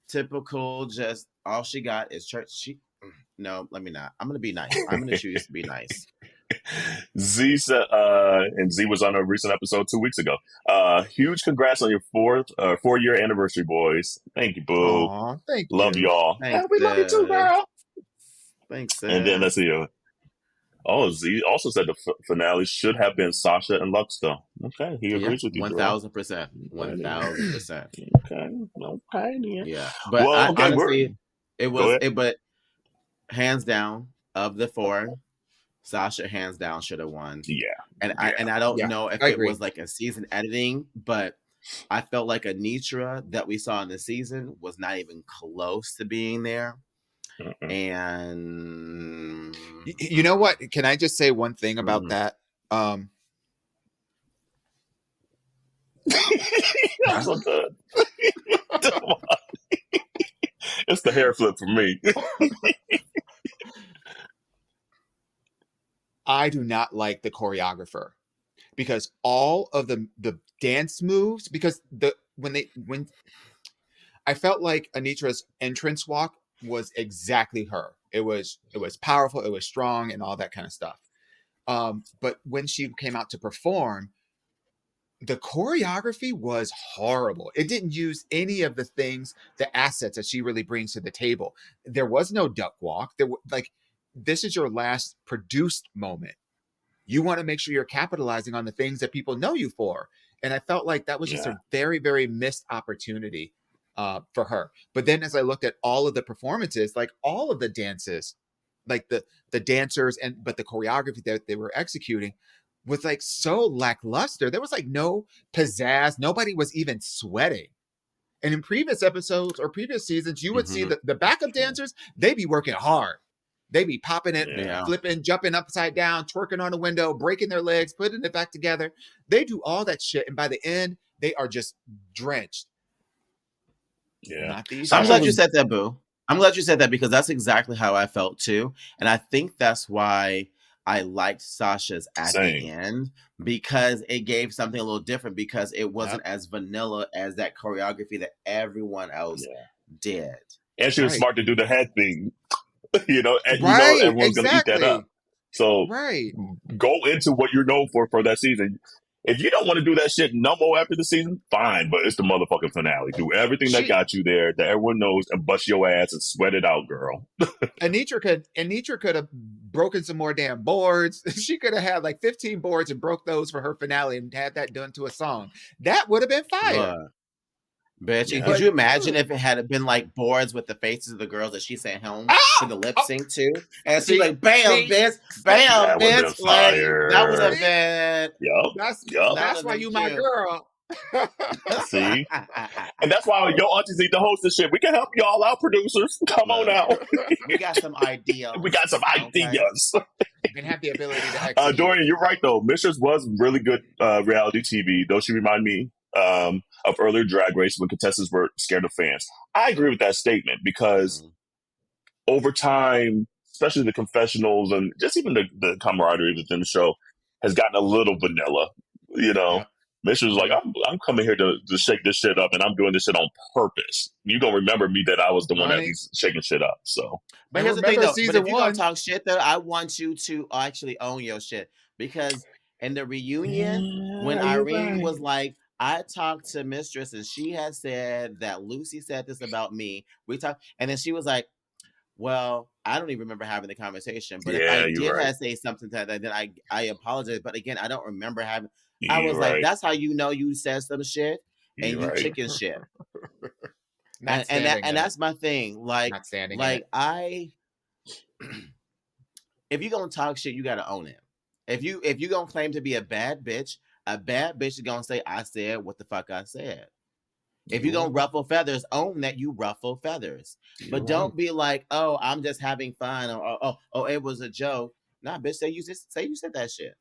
typical, just all she got is church. No, let me not. I'm going to be nice. I'm going to choose to be nice. Z said, and Z was on a recent episode 2 weeks ago. Huge congrats on your 4-year anniversary, boys. Thank you, boo. Aww, thank you. Love y'all. Thanks, we love you too, girl. Thanks, sis. And then let's see. Z also said the finale should have been Sasha and Lux, though. Okay, he agrees with you. 1,000%. 1,000%. Okay. Yeah, but honestly, but hands down of the 4, Sasha hands down should have won. Yeah, and I don't know if it was like a season editing, but I felt like Anitra that we saw in the season was not even close to being there. And you know what? Can I just say one thing about that? That's so good. It's the hair flip for me. I do not like the choreographer because all of the dance moves, because when I felt like Anitra's entrance walk was exactly her. It was powerful, it was strong, and all that kind of stuff. But when she came out to perform, the choreography was horrible. It didn't use any of the things, the assets that she really brings to the table. There was no duck walk. This is your last produced moment. You want to make sure you're capitalizing on the things that people know you for. And I felt like that was just a very, very missed opportunity for her. But then as I looked at all of the performances, like all of the dances, like the dancers but the choreography that they were executing was like so lackluster. There was like no pizzazz. Nobody was even sweating. And in previous episodes or previous seasons, you would see the backup dancers, they be working hard. They be popping it, flipping, jumping upside down, twerking on a window, breaking their legs, putting it back together. They do all that shit. And by the end, they are just drenched. Yeah. I'm glad you said that, boo. I'm glad you said that because that's exactly how I felt too. And I think that's why I liked Sasha's at the end, because it gave something a little different, because it wasn't as vanilla as that choreography that everyone else did. And she was smart to do the head thing. And you know everyone's gonna eat that up. So go into what you're known for that season. If you don't want to do that shit no more after the season, fine, but it's the motherfucking finale. Do everything that got you there, that everyone knows, and bust your ass and sweat it out, girl. Anitra could have broken some more damn boards. She could have had like 15 boards and broke those for her finale and had that done to a song. That would have been fire. Bitch, could you imagine if it had been like boards with the faces of the girls that she sent home to the lip sync to? And she's like, bam, bitch, bam, bitch. Like, that would have been. That's why you my girl. See? And that's why Yo Aunteas need to host this shit. We can help y'all out, producers. Come on out. We got some ideas. We got some ideas. You can have the ability to execute. Dorian, you're right, though. Mistress was really good reality TV. Don't she remind me of earlier Drag Race when contestants were scared of fans? I agree with that statement because over time, especially the confessionals and just even the camaraderie within the show has gotten a little vanilla, you know? Yeah. Mistress was like, I'm coming here to shake this shit up, and I'm doing this shit on purpose. You're going to remember me that I was the one that was shaking shit up, so. But here's the thing, though. But if you're going to talk shit, though, I want you to actually own your shit. Because in the reunion, when Irene was like, I talked to Mistress, and she had said that Lucy said this about me. We talked, and then she was like, well, I don't even remember having the conversation. But if I did say something to that, then I apologize. But again, I don't remember having. I was like, that's how you know you said some shit and you chicken shit. and that's my thing. Like, if you're gonna talk shit, you gotta own it. If you gonna claim to be a bad bitch is gonna say, I said what the fuck I said. If you're gonna ruffle feathers, own that you ruffle feathers. But don't be like, oh, I'm just having fun, or oh, it was a joke. Nah, bitch, say you said that shit.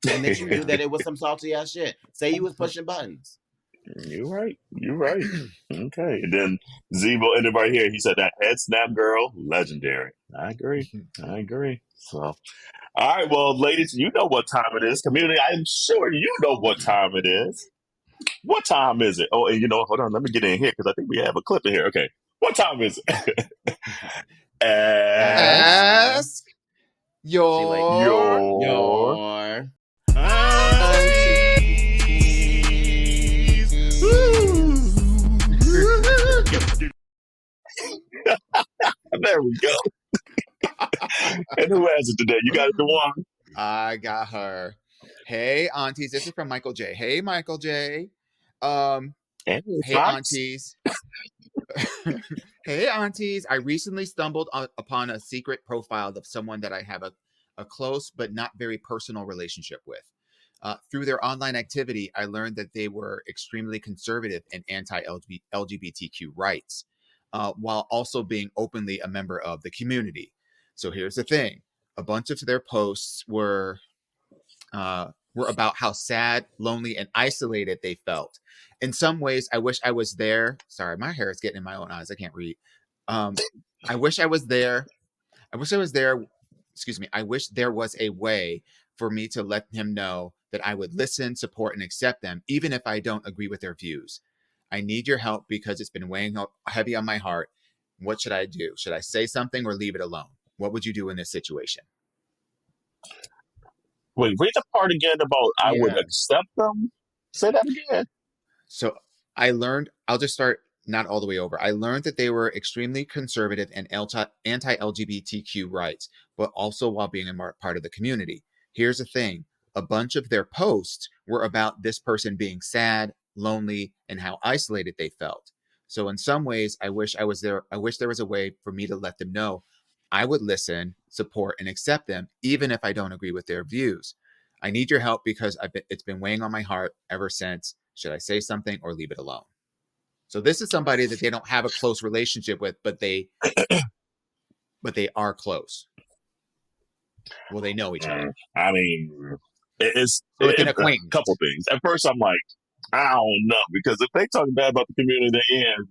And that you knew that it was some salty ass shit. Say you was pushing buttons. You're right. You're right. Okay. And then Zebo ended right here. He said that head snap girl, legendary. I agree. I agree. So, all right. Well, ladies, you know what time it is. Community, I'm sure you know what time it is. What time is it? Oh, and hold on. Let me get in here because I think we have a clip in here. Okay. What time is it? Ask your aunties. There we go. And who has it today? You got it, DeJuan? I got her. Hey, aunties. This is from Michael J. Hey, Michael J. Hey, aunties. Hey, aunties. I recently stumbled upon a secret profile of someone that I have a close but not very personal relationship with. Through their online activity, I learned that they were extremely conservative and anti-LGBTQ rights, while also being openly a member of the community. So here's the thing. A bunch of their posts were about how sad, lonely, and isolated they felt. In some ways, I wish I was there. Sorry, my hair is getting in my own eyes. I can't read. I wish I was there. I wish I was there. Excuse me. I wish there was a way for me to let him know that I would listen, support, and accept them, even if I don't agree with their views. I need your help because it's been weighing heavy on my heart. What should I do? Should I say something or leave it alone? What would you do in this situation? Wait, read the part again about I would accept them? Say that again. So I learned, I'll just start not all the way over. I learned that they were extremely conservative and anti-LGBTQ rights, but also while being a part of the community. Here's the thing. A bunch of their posts were about this person being sad, lonely, and how isolated they felt. So in some ways, I wish I was there. I wish there was a way for me to let them know I would listen, support, and accept them, even if I don't agree with their views. I need your help because it's been weighing on my heart ever since. Should I say something or leave it alone? So this is somebody that they don't have a close relationship with, but they are close. Well, they know each other. I mean, it's a couple things. At first, I'm like, I don't know, because if they talking bad about the community,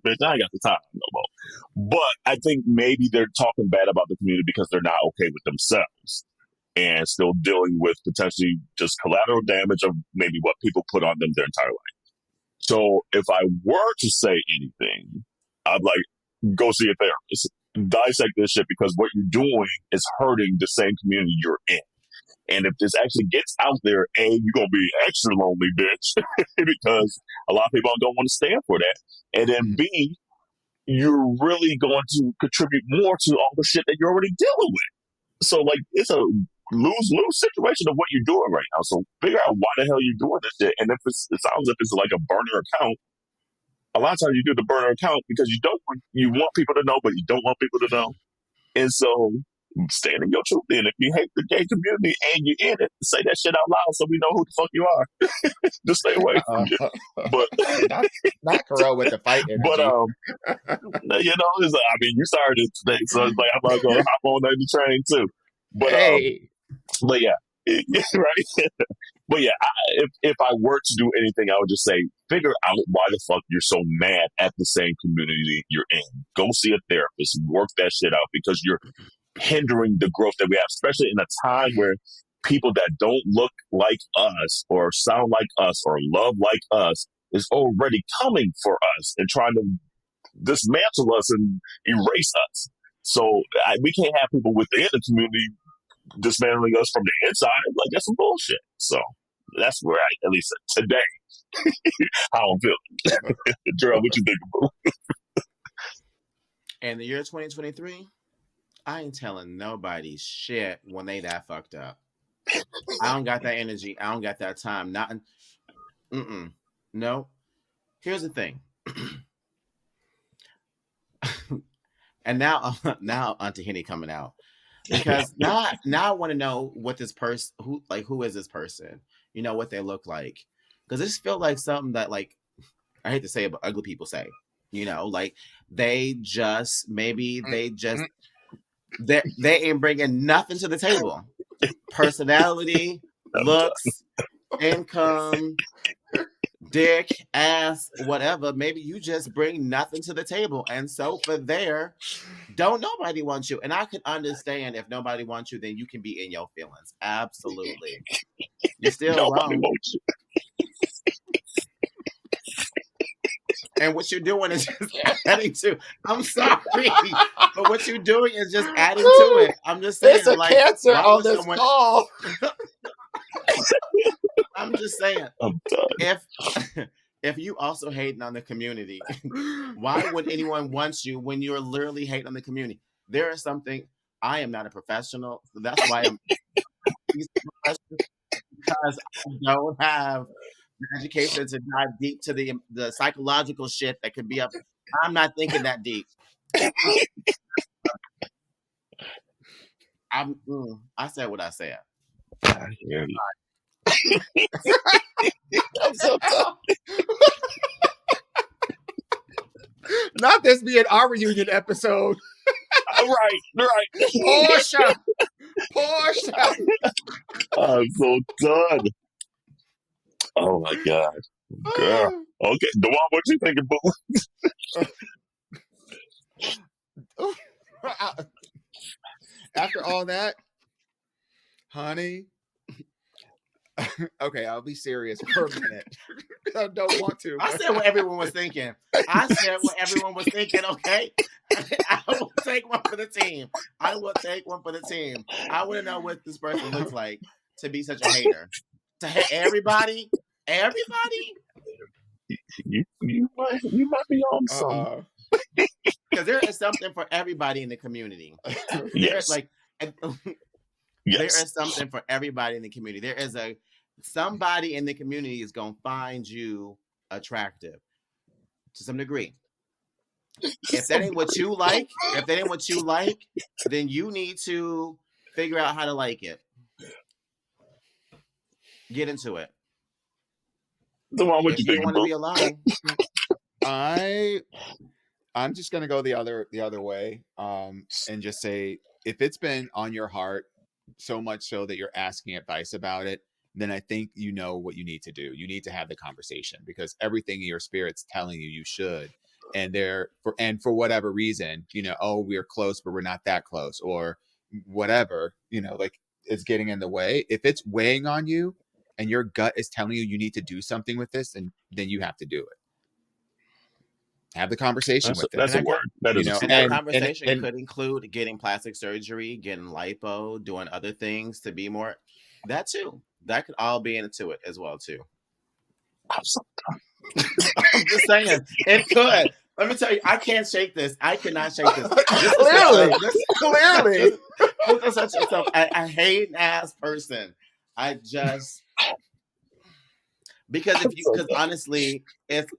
bitch, I ain't got the time no more. But I think maybe they're talking bad about the community because they're not okay with themselves and still dealing with potentially just collateral damage of maybe what people put on them their entire life. So if I were to say anything, I'd like, go see a therapist, dissect this shit, because what you're doing is hurting the same community you're in. And if this actually gets out there, A, you're going to be extra lonely, bitch, because a lot of people don't want to stand for that. And then B, you're really going to contribute more to all the shit that you're already dealing with. So, like, it's a lose-lose situation of what you're doing right now. So figure out why the hell you're doing this shit. And if it sounds like it's like a burner account, a lot of times you do the burner account because you want people to know, but you don't want people to know. And so stand in your truth then. If you hate the gay community and you're in it, say that shit out loud so we know who the fuck you are. Just stay away from it. But not Carell with the fight energy. But it's like, I mean, you started it today, so it's like I'm not gonna hop on the train too. But but yeah, right. But yeah, if I were to do anything, I would just say, figure out why the fuck you're so mad at the same community you're in. Go see a therapist, work that shit out, because you're hindering the growth that we have, especially in a time where people that don't look like us or sound like us or love like us is already coming for us and trying to dismantle us and erase us. So we can't have people within the community dismantling us from the inside. Like, that's some bullshit. So that's where at least today, how I'm feeling. Gerald, what you think about? In the year 2023, I ain't telling nobody shit when they that fucked up. I don't got that energy. I don't got that time. No. Here's the thing. And now Auntie Henny coming out. Because now I want to know what this person, who is this person? You know, what they look like. Because this feels like something that, like, I hate to say it, but ugly people say. You know, like, they ain't bringing nothing to the table. Personality, looks, income, dick, ass, whatever. Maybe you just bring nothing to the table. And so for there, don't nobody want you. And I can understand if nobody wants you, then you can be in your feelings. Absolutely. You're still Nobody wrong. wants you. And what you're doing is just adding to. I'm sorry, but what you're doing is just adding to it. I'm just saying, it's a like, cancer why on would this someone? call. I'm just saying, I'm done. if you also hating on the community, why would anyone want you when you're literally hating on the community? There is something. I am not a professional, so that's why I'm because I don't have the education to dive deep to the psychological shit that could be up. I'm not thinking that deep. I said what I said. I hear you. I'm so done. Not this being our reunion episode. Right. Portia. I'm so done. Oh my God. Girl. Okay. Dewan, what you thinking, boo? After all that, honey. Okay, I'll be serious for a minute. I don't want to. I said what everyone was thinking. Okay? I will take one for the team. I want to know what this person looks like to be such a hater. To hate everybody? You might be on something. Because there is something for everybody in the community. Yes. There is something for everybody in the community. There is somebody in the community is going to find you attractive to some degree. If that ain't what you like, then you need to figure out how to like it. Get into it. The one with you want to be alone. I'm just gonna go the other way, and just say, if it's been on your heart so much so that you're asking advice about it, then I think you know what you need to do. You need to have the conversation, because everything in your spirit's telling you should. And for whatever reason, we're close, but we're not that close, or whatever, it's getting in the way. If it's weighing on you and your gut is telling you need to do something with this, then you have to do it. Have the conversation with it. That's a word. That is and that conversation could include getting plastic surgery, getting lipo, doing other things to be more. That too. That could all be into it as well too. I'm just saying, it could. Let me tell you, I can't shake this. I cannot shake this. Clearly. This is such a hating ass person. I just. Because honestly, it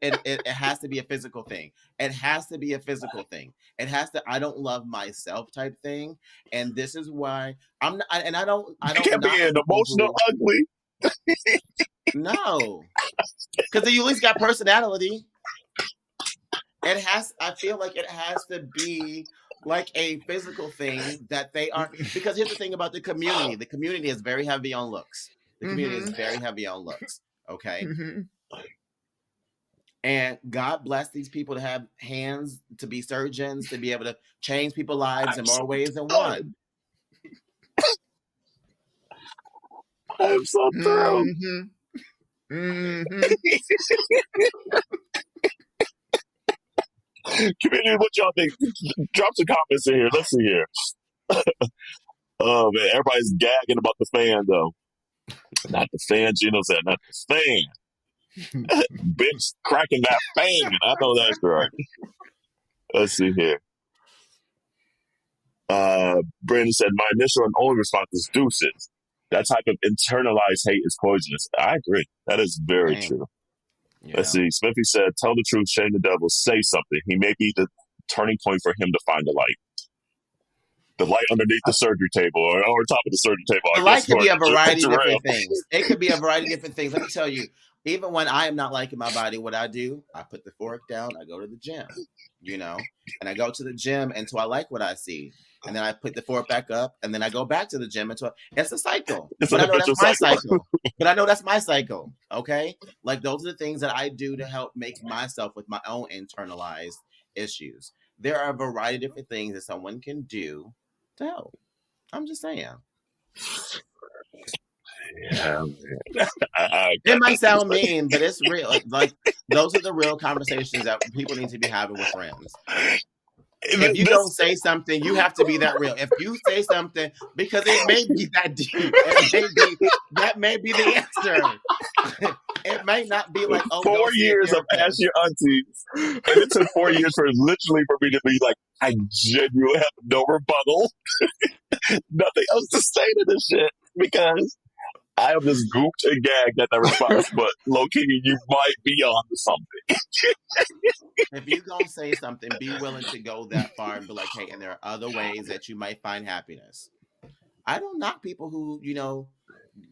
has to be a physical thing. It has to be a physical thing. It has to. I don't love myself type thing, and this is why I'm not. And I don't. You can't be an emotional ugly. No, because you at least got personality. It has. I feel like it has to be like a physical thing that they are. Because here's the thing about the community. The community is very heavy on looks. The community is very heavy on looks. Okay. And God bless these people to have hands, to be surgeons, to be able to change people's lives in more ways than one. I'm so thrilled. Community, what y'all think? Drop some comments in here. Let's see here. Oh man, everybody's gagging about the fan though. Not the fan, Gino said, not the fan. Bitch cracking that fan. I know that's right. Let's see here. Brandon said, my initial and only response is deuces. That type of internalized hate is poisonous. I agree. That is very true. Yeah. Let's see. Smithy said, tell the truth, shame the devil, say something. He may be the turning point for him to find the light. The light underneath the surgery table or top of the surgery table. The light could be a variety of different things. It could be a variety of different things. Let me tell you, even when I am not liking my body, what I do, I put the fork down, I go to the gym, and I go to the gym until I like what I see. and then I put the fork back up, and then I go back to the gym until it's a cycle. It's but an I know that's my cycle. But I know that's my cycle. Okay, like those are the things that I do to help make myself with my own internalized issues. There are a variety of different things that someone can do to help. I'm just saying. Yeah, it might sound mean, but it's real. Like those are the real conversations that people need to be having with friends. If you don't say something, you have to be that real. If you say something, because it may be that deep, that may be the answer. It may not be like, oh, 4 years of Ask Your Aunties, and it took 4 years for me to be like, I genuinely have no rebuttal, nothing else to say to this shit, because I am just gooped and gagged at that response. But low-key, you might be on to something. If you're going to say something, be willing to go that far and be like, hey, and there are other ways that you might find happiness. I don't knock people who,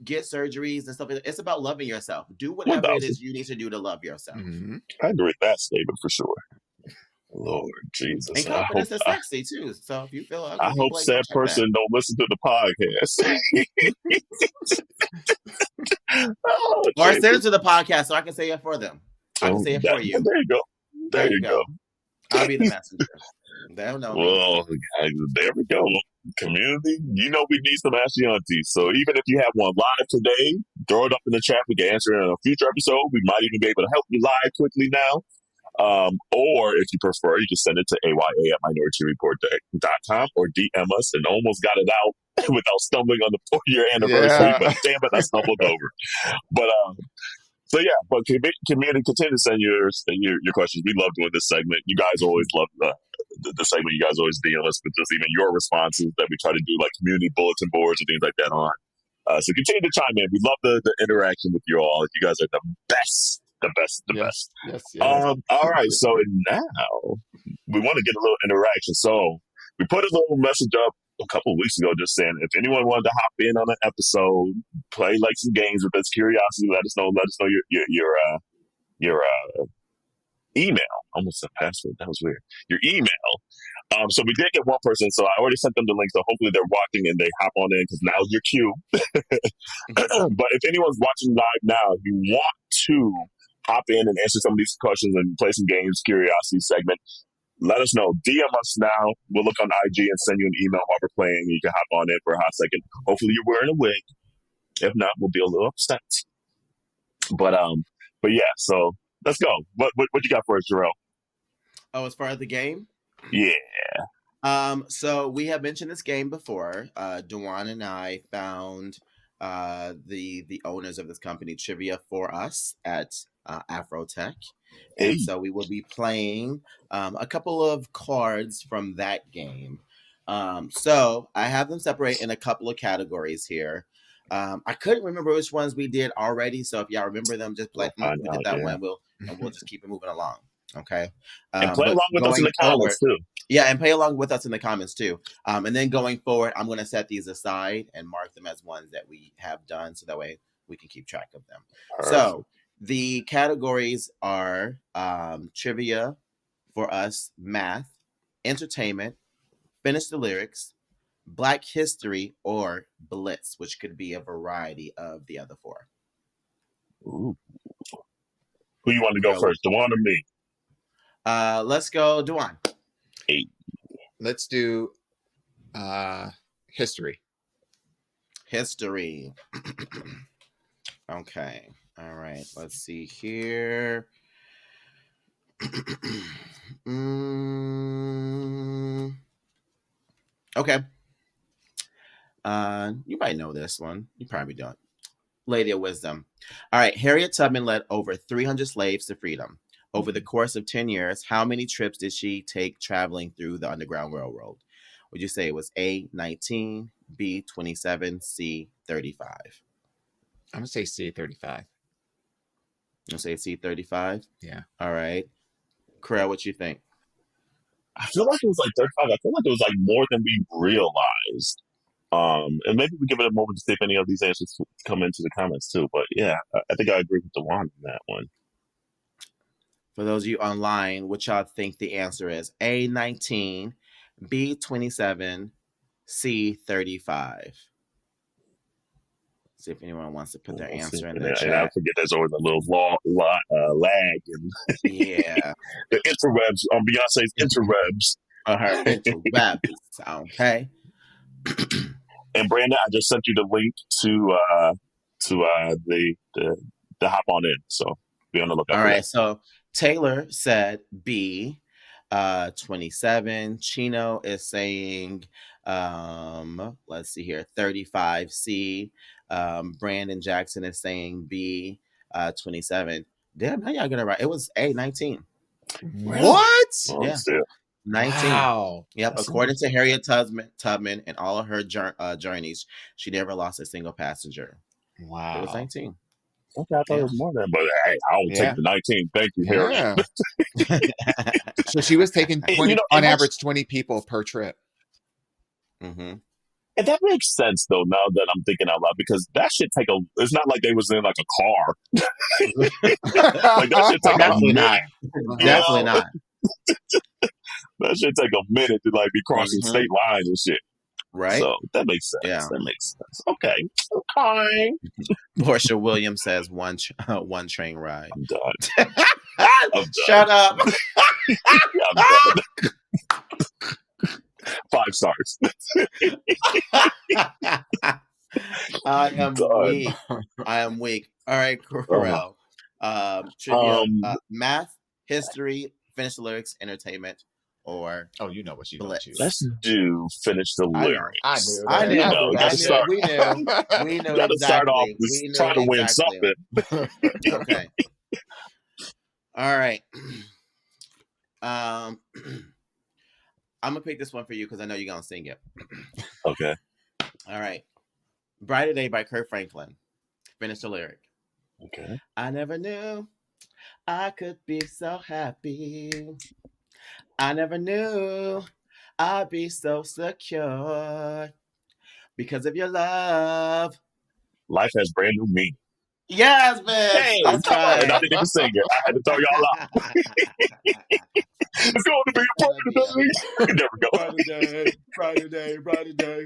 get surgeries and stuff. It's about loving yourself. Do whatever it is you need to do to love yourself. Mm-hmm. I agree with that statement for sure. Lord Jesus. And confidence is sexy too. So if you feel ugly, I hope like, said person don't listen to the podcast. Or send it to the podcast so I can say it for them. I can say it for you. There you go. There you go. I'll be the messenger. They'll know me. There we go. Community, we need some Ask Your Aunties. So even if you have one live today, throw it up in the chat. We can answer it in a future episode. We might even be able to help you live quickly now. Or if you prefer, you can send it to aya@minorityareport.com or DM us, and almost got it out without stumbling on the 4-year anniversary, but damn it, I stumbled over. But community, continue to send your questions. We love doing this segment. You guys always love the segment. You guys always DM us with just even your responses that we try to do, like community bulletin boards and things like that on. So continue to chime in. We love the interaction with you all. You guys are the best. The best. Yes. All right. So now we want to get a little interaction. So we put a little message up a couple of weeks ago, just saying if anyone wanted to hop in on an episode, play like some games with us, Curiosity, let us know your email. Almost a password. That was weird. Your email. So we did get one person, so I already sent them the link, so hopefully they're watching and they hop on in because now's your cue. But if anyone's watching live now, you want to hop in and answer some of these questions and play some games, Curiosity segment, let us know. DM us now. We'll look on IG and send you an email while we're playing. You can hop on in for a hot second. Hopefully you're wearing a wig. If not, we'll be a little upset. But yeah, so let's go. What you got for us, Jarrell? Oh, as far as the game? Yeah. So we have mentioned this game before. Dewan and I found the owners of this company trivia for us at Afrotech. And so we will be playing a couple of cards from that game. So I have them separate in a couple of categories here. I couldn't remember which ones we did already. So if y'all remember them, just play. We did that one. We'll just keep it moving along. Okay. And play along with us in the comments too. Yeah, and play along with us in the comments too. And then going forward, I'm going to set these aside and mark them as ones that we have done, so that way we can keep track of them. Perfect. So the categories are trivia for us, math, entertainment, finish the lyrics, Black history, or blitz, which could be a variety of the other four. Ooh. Who you want to go first, Dewan or me? Let's go, Dewan. 8. Let's do history. History. Okay. All right. Let's see here. Okay. You might know this one. You probably don't. Lady of Wisdom. All right. Harriet Tubman led over 300 slaves to freedom. Over the course of 10 years, how many trips did she take traveling through the Underground Railroad? Would you say it was A, 19, B, 27, C, 35? I'm going to say C, 35. You'll say C, 35? Yeah. All right. Corel, what you think? I feel like it was like 35. I feel like it was like more than we realized. And maybe we give it a moment to see if any of these answers come into the comments too. But yeah, I think I agree with Dewan on that one. For those of you online, what y'all think the answer is? A, 19, B, 27, C, 35. See if anyone wants to put their answer in the chat. And I forget there's always a little lag and yeah. The interwebs on Beyonce's interwebs. Her interwebs. Okay. And Brandon, I just sent you the link to the hop on in. So be on the lookout. All right. So Taylor said B, 27. Chino is saying, let's see here, 35. C. Brandon Jackson is saying B, 27. Damn, how y'all get it right? It was A, 19. What? Oh, yeah. Still. 19. Wow. Yep. According to Harriet Tubman and all of her journeys, she never lost a single passenger. Wow. It was 19. Okay, I thought it was more than that, but hey, I'll take the 19. Thank you, Harriet. So she was taking 20, on average 20 people per trip. Mm-hmm. And that makes sense, though, now that I'm thinking out loud, because that should take it's not like they was in like a car. Like that should take Definitely not. Definitely not. That should take a minute to like be crossing state lines and shit. Right. So that makes sense. Yeah. That makes sense. Okay. Okay. Portia Williams says one train ride. I'm done. Shut up. I'm done. 5 stars. I am weak. I am weak. All right, Corel. Trivia, math, history, finish the lyrics, entertainment, or you know what you gonna choose. Let's do finish the lyrics. I knew. I knew. We knew gotta exactly. start off We knew trying to win exactly. something. Okay. All right. I'm gonna pick this one for you because I know you're gonna sing it. Okay. All right. Brighter Day by Kirk Franklin. Finish the lyric. Okay. I never knew I could be so happy. I never knew I'd be so secure because of your love. Life has brand new meaning. Yes, man. Hey, that's right. And I didn't even sing it. I had to throw y'all out. It's going to be a brighter day. There we go. Brighter day.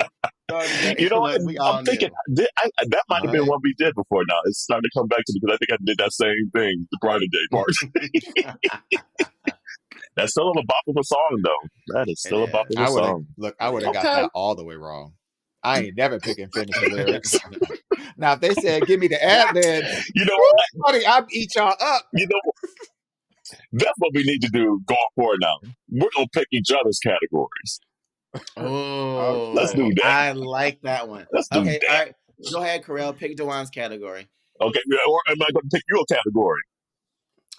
You know what? I'm thinking that might have been what we did before now. It's starting to come back to me because I think I did that same thing, the brighter day part. That's still a bop of a song, though. That is still a bop of a song. Look, I would have got that all the way wrong. I ain't never picking finish the lyrics. Now, if they said, give me the ad-lib, you know what? Buddy, I'll eat y'all up. You know what? That's what we need to do going forward now. We're going to pick each other's categories. Oh, let's do that. I like that one. Let's do that. All right. Go ahead, Corel. Pick Dewan's category. Okay, or am I going to pick your category?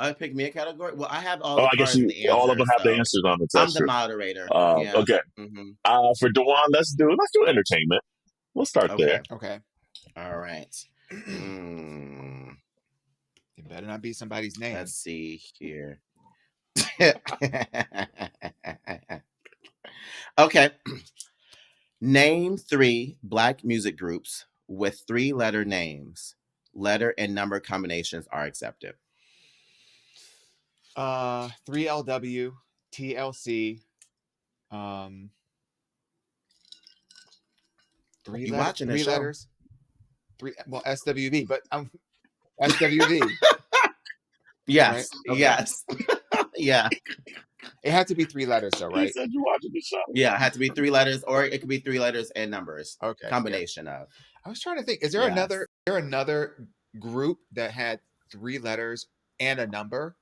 I pick me a category. Well, I have all the I guess all of them have the answers on the test. I'm the moderator. Okay. Mm-hmm. For Dewan, let's do entertainment. We'll start there. Okay. All right. It better not be somebody's name. Let's see here. Okay. Name 3 Black music groups with 3-letter names. Letter and number combinations are accepted. 3LW, TLC, 3 letters. SWV, but SWV. Yes. Right? Okay. Yes. Yeah. It had to be 3 letters, though, right? You said you watching the show. Yeah, it had to be 3 letters, or it could be 3 letters and numbers. Okay. Combination of. I was trying to think. Is there another group that had 3 letters and a number?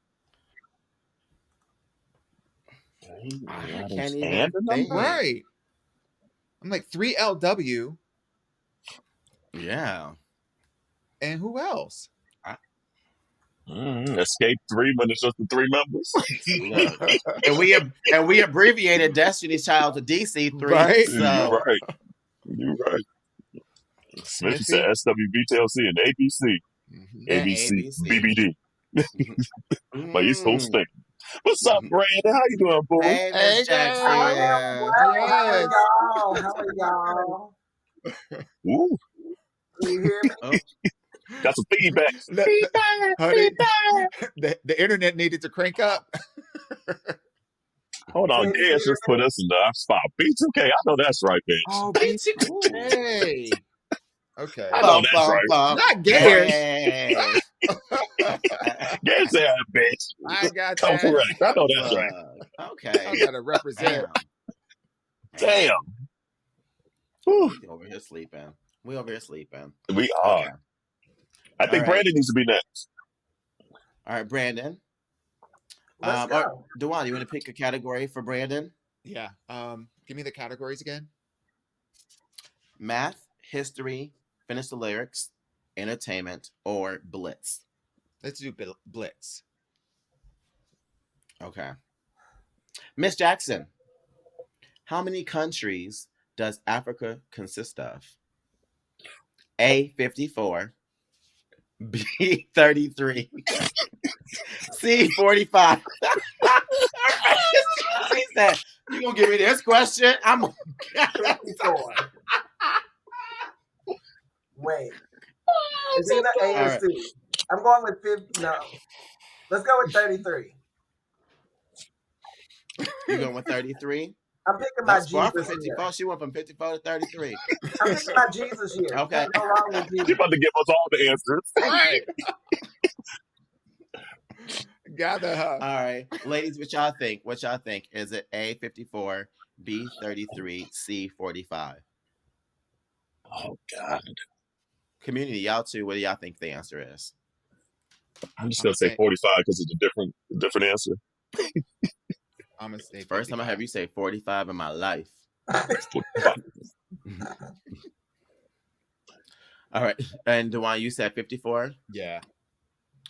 I can't even think. Right. I'm like 3LW. Yeah. And who else? Escape 3 when it's just the 3 members. and we abbreviated Destiny's Child to DC3. Right. So. You're right. Smith said SWB, TLC, and ABC. Mm-hmm. ABC, BBD. My East Coast thing. What's up, Brandon? How you doing, boy? Hey, Jackson. How are y'all? Ooh. Can you hear me? Got some feedback. Feedback. The internet needed to crank up. Hold on, Dance just put us in the spot. B2K, I know that's right, bitch. Oh, B2K. Okay. I know that's right. Not Gators. Hey. Get that, bitch. I got Come that. correct. I know that's right. Okay. I gotta represent. Damn. We over here sleeping. We over here sleeping. We are. Okay. I think Brandon needs to be next. All right, Brandon. Let's go. Dewan, you want to pick a category for Brandon? Yeah. Give me the categories again. Math, history, finish the lyrics, entertainment, or blitz. Let's do blitz. Okay. Miss Jackson, how many countries does Africa consist of? A, 54. B, 33. C, 45. She said, you gonna give me this question? I'm 54. Wait. Is it the A or C? I'm going with 50. No. Let's go with 33. You going with 33? I'm picking my Jesus from 54. year. She went from 54 to 33. I'm picking my Jesus year. Okay. No wrong with Jesus. She's about to give us all the answers. Right. Gather her. All right. Ladies, what y'all think? What y'all think? Is it A, 54, B, 33, C, 45? Oh, God. Community, y'all too. What do y'all think the answer is? I'm just going to say 45 because it's a different answer. I'm going to say 55. First time I have you say 45 in my life. All right. And Dewan, you said 54? Yeah.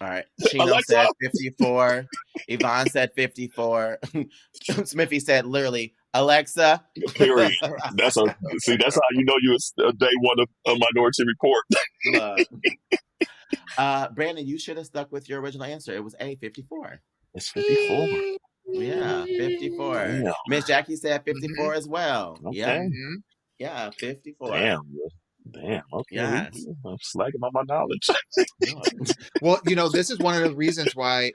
All right. Chino said 54. Yvonne said 54. Smithy said literally, Alexa. Period. That's how you know you was day one of a Minority Report. Brandon, you should have stuck with your original answer. It was A, 54. It's 54. Yeah, 54. Miss Jackie said 54 as well. Okay. Yeah. Yeah, 54. Damn. Okay. Yes. I'm slacking on my knowledge. Well, this is one of the reasons why,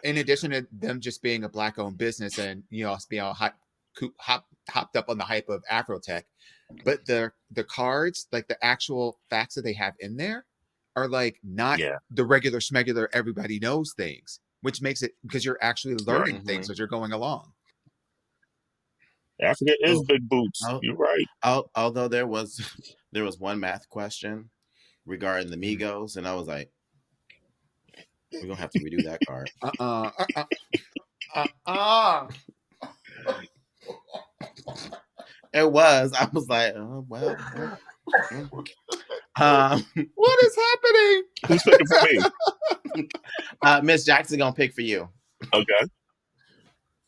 in addition to them just being a Black-owned business and us being all hopped up on the hype of Afrotech, but the cards, like the actual facts that they have in there, are like not the regular smegular everybody knows things, which makes it because you're actually learning things as you're going along. Africa is big boots. You're right. Although there was one math question regarding the Migos, and I was like, we're gonna have to redo that card. It was. I was like, oh well. What is happening? Who's picking for me? Miss Jackson gonna pick for you. Okay.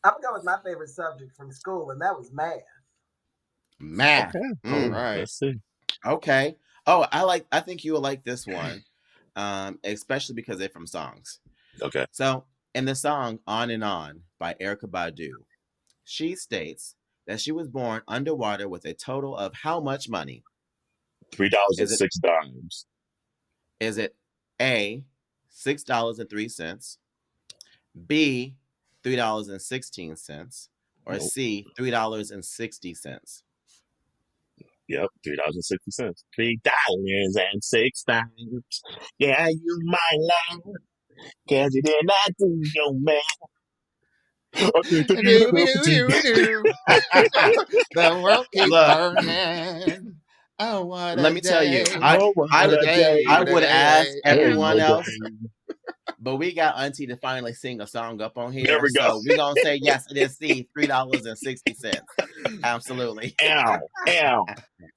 I'm going with my favorite subject from school, and that was math. Math. Okay. All right. Let's see. Okay. Oh, I think you will like this one, especially because they're from songs. Okay. So in the song "On and On" by Erykah Badu, she states that she was born underwater with a total of how much money? $3.06. Is it A, $6.03, B, $3.16, or C, $3.60? Yep, $3.60. $3.06. Yeah, you might lie, 'cause you did not do your man. The world keeps turning. Oh, what Let a me day. tell you, I would ask everyone else, but we got Auntie to finally sing a song up on here. There we go. So we're going to say yes, it is C, $3.60. Absolutely. Ow.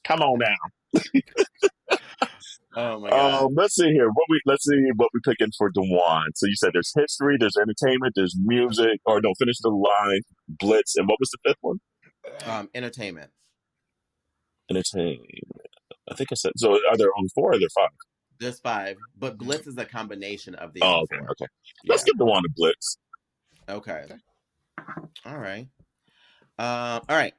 Come on now. Oh my God. Let's see here. Let's see what we picking for Dewan. So you said there's history, there's entertainment, there's music, or no, finish the line, blitz, and what was the fifth one? Entertainment. Entertainment. I think I said, so are there only 4 or are there 5? There's 5, but blitz is a combination of the other 4. Okay. Let's give Dewan a blitz. Okay. All right. All right.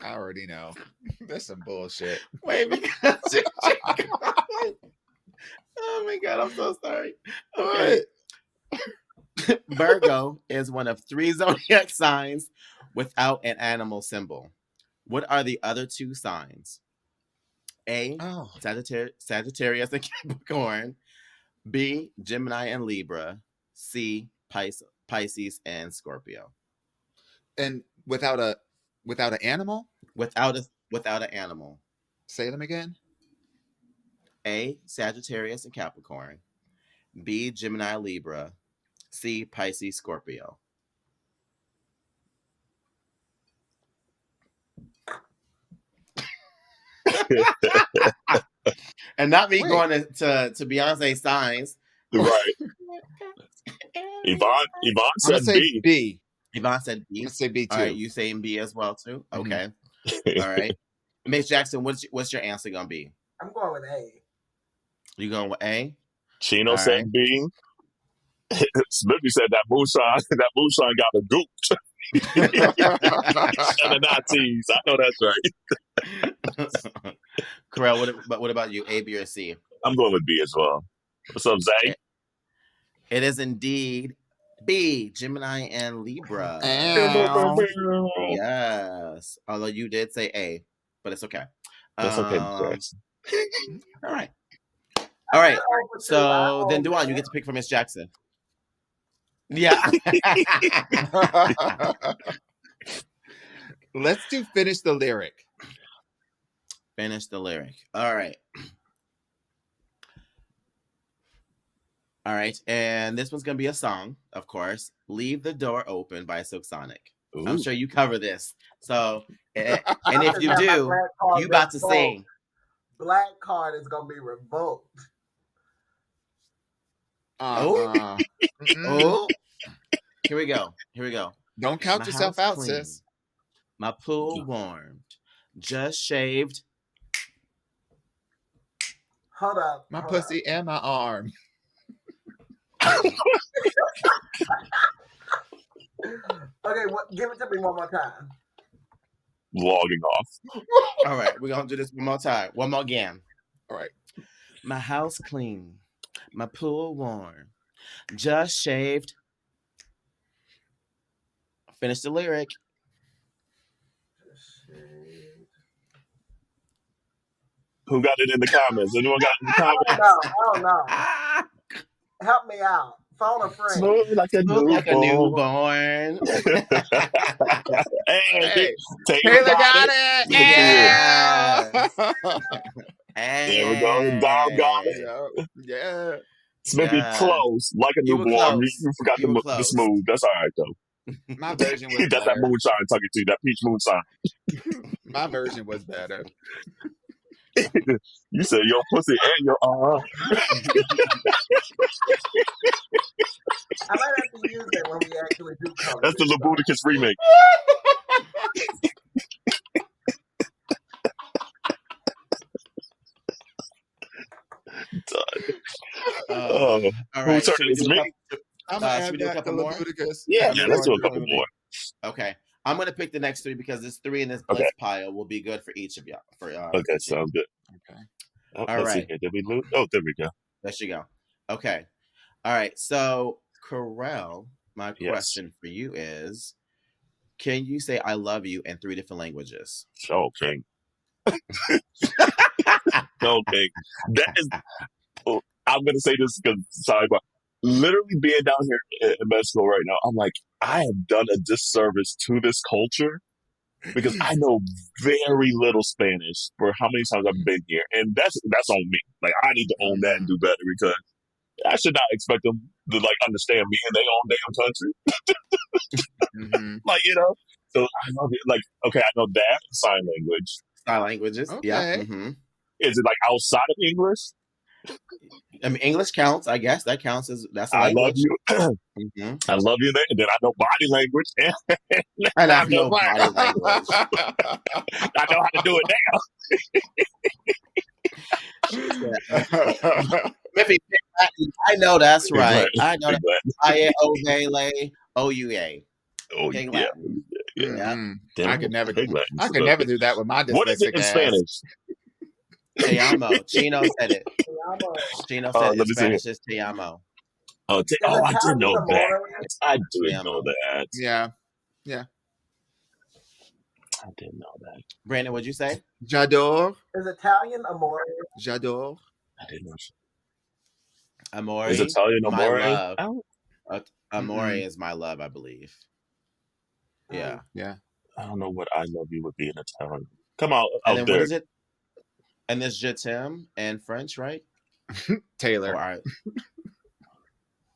I already know. That's some bullshit. Wait, because oh my God, I'm so sorry. Okay. Virgo is one of 3 zodiac signs without an animal symbol. What are the other 2 signs? A. Sagittarius and Capricorn. B. Gemini and Libra. C. Pisces and Scorpio. And without an animal? Without an animal. Say them again. A. Sagittarius and Capricorn. B. Gemini, Libra. C. Pisces, Scorpio. And not me going to Beyonce's signs. Right. Yvonne said B. Yvonne said B. Let's say B too. All right, you saying B as well too? Okay. All right. Miss Jackson, what's your answer gonna be? I'm going with A. You going with A? Chino said B. Smithy said that moonshine got a goop. And the Nazis. I know that's right. Correll, what about you? A, B, or C? I'm going with B as well. What's up, Zay? It is indeed B, Gemini and Libra. Yes. Although you did say A, but it's okay. That's okay, All right. All right. So then, Duan, you get to pick for Miss Jackson. Yeah. Let's do finish the lyric. Finish the lyric. All right. All right. And this one's going to be a song, of course. Leave the Door Open by Silk Sonic. Ooh. I'm sure you cover this. So, and if you do, you about to sing. Black card is going to be revoked. Oh. Here we go. Don't count yourself out, clean. Sis. My pool warmed. Just shaved. Hold up. My pussy and my arm. Okay, give it to me one more time. Logging off. All right, we're going to do this one more time. One more again. All right. My house clean. My pool warm. Just shaved. Finish the lyric. Who got it in the comments? Anyone got it in the comments? I don't know. Help me out. Phone a friend. Smooth like a newborn. Hey, Taylor got it. Yeah. There we go. Dom got it. Yeah. Smithy close like a newborn. You forgot the smooth. That's all right though. My version was that's better. That moonshine talking to you. That peach moonshine. My version was better. You said your pussy and your arm. I might have to use it when we actually do cover. That's the Labuticus remake. All right. Should we do a couple more? Yeah, let's do a couple more. Okay. I'm going to pick the next 3 because this 3 in this blitz pile will be good for each of y'all. Okay, sounds good. Okay. All right. Did we lose? Oh, there we go. There she go. Okay. All right. So, Corell, my question for you is, can you say I love you in 3 different languages? Okay. Okay. That is, I'm going to say this because, sorry, but literally being down here in med school right now, I'm like, I have done a disservice to this culture because I know very little Spanish for how many times I've been here. And that's on me. Like, I need to own that and do better because I should not expect them to, like, understand me in their own damn country. Like, you know? So I love it. Like, okay, I know that sign language. Sign languages. Okay. Yeah. Is it like outside of English? I mean, English counts, I guess. That counts as that's a language. I love you. I love you there. And then I know body language. And I know body language. I know how to do it now. I know that's right. I know that. I-A-O-V-A-O-U-A. Okay, yeah. I could never do that with my dyslexic. What is it in Spanish? Te amo. Chino said it. Chino said in Spanish is te amo. I did know that. I did know that. Yeah. I didn't know that. Brandon, what'd you say? J'adore. Is Italian amore? J'adore. I didn't know. Amore. Is Italian amore? My love. Amore is my love, I believe. Yeah. Yeah. I don't know what I love you would be in Italian. Come on. And then what is it? And there's Je t'aime in French, right? Taylor.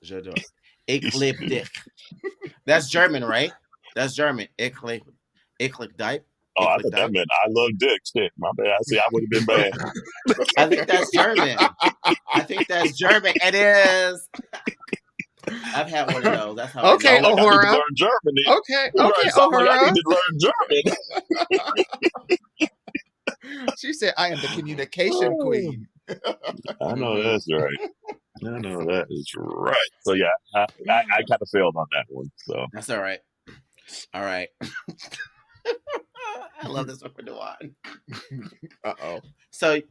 J'adore. Ich liebe dich. That's German, right? That's German. Ich liebe dich. Oh, I thought that meant I love dick. Shit, my bad. See, I would have been bad. I think that's German. It is. I've had one of those. That's how. Okay, I need to learn German. Okay, O'Hara. I need to learn German. She said, "I am the communication queen." I know that's right. I know that is right. So yeah, I kind of failed on that one. So that's all right. All right. I love this one for Dewan. Uh-oh. So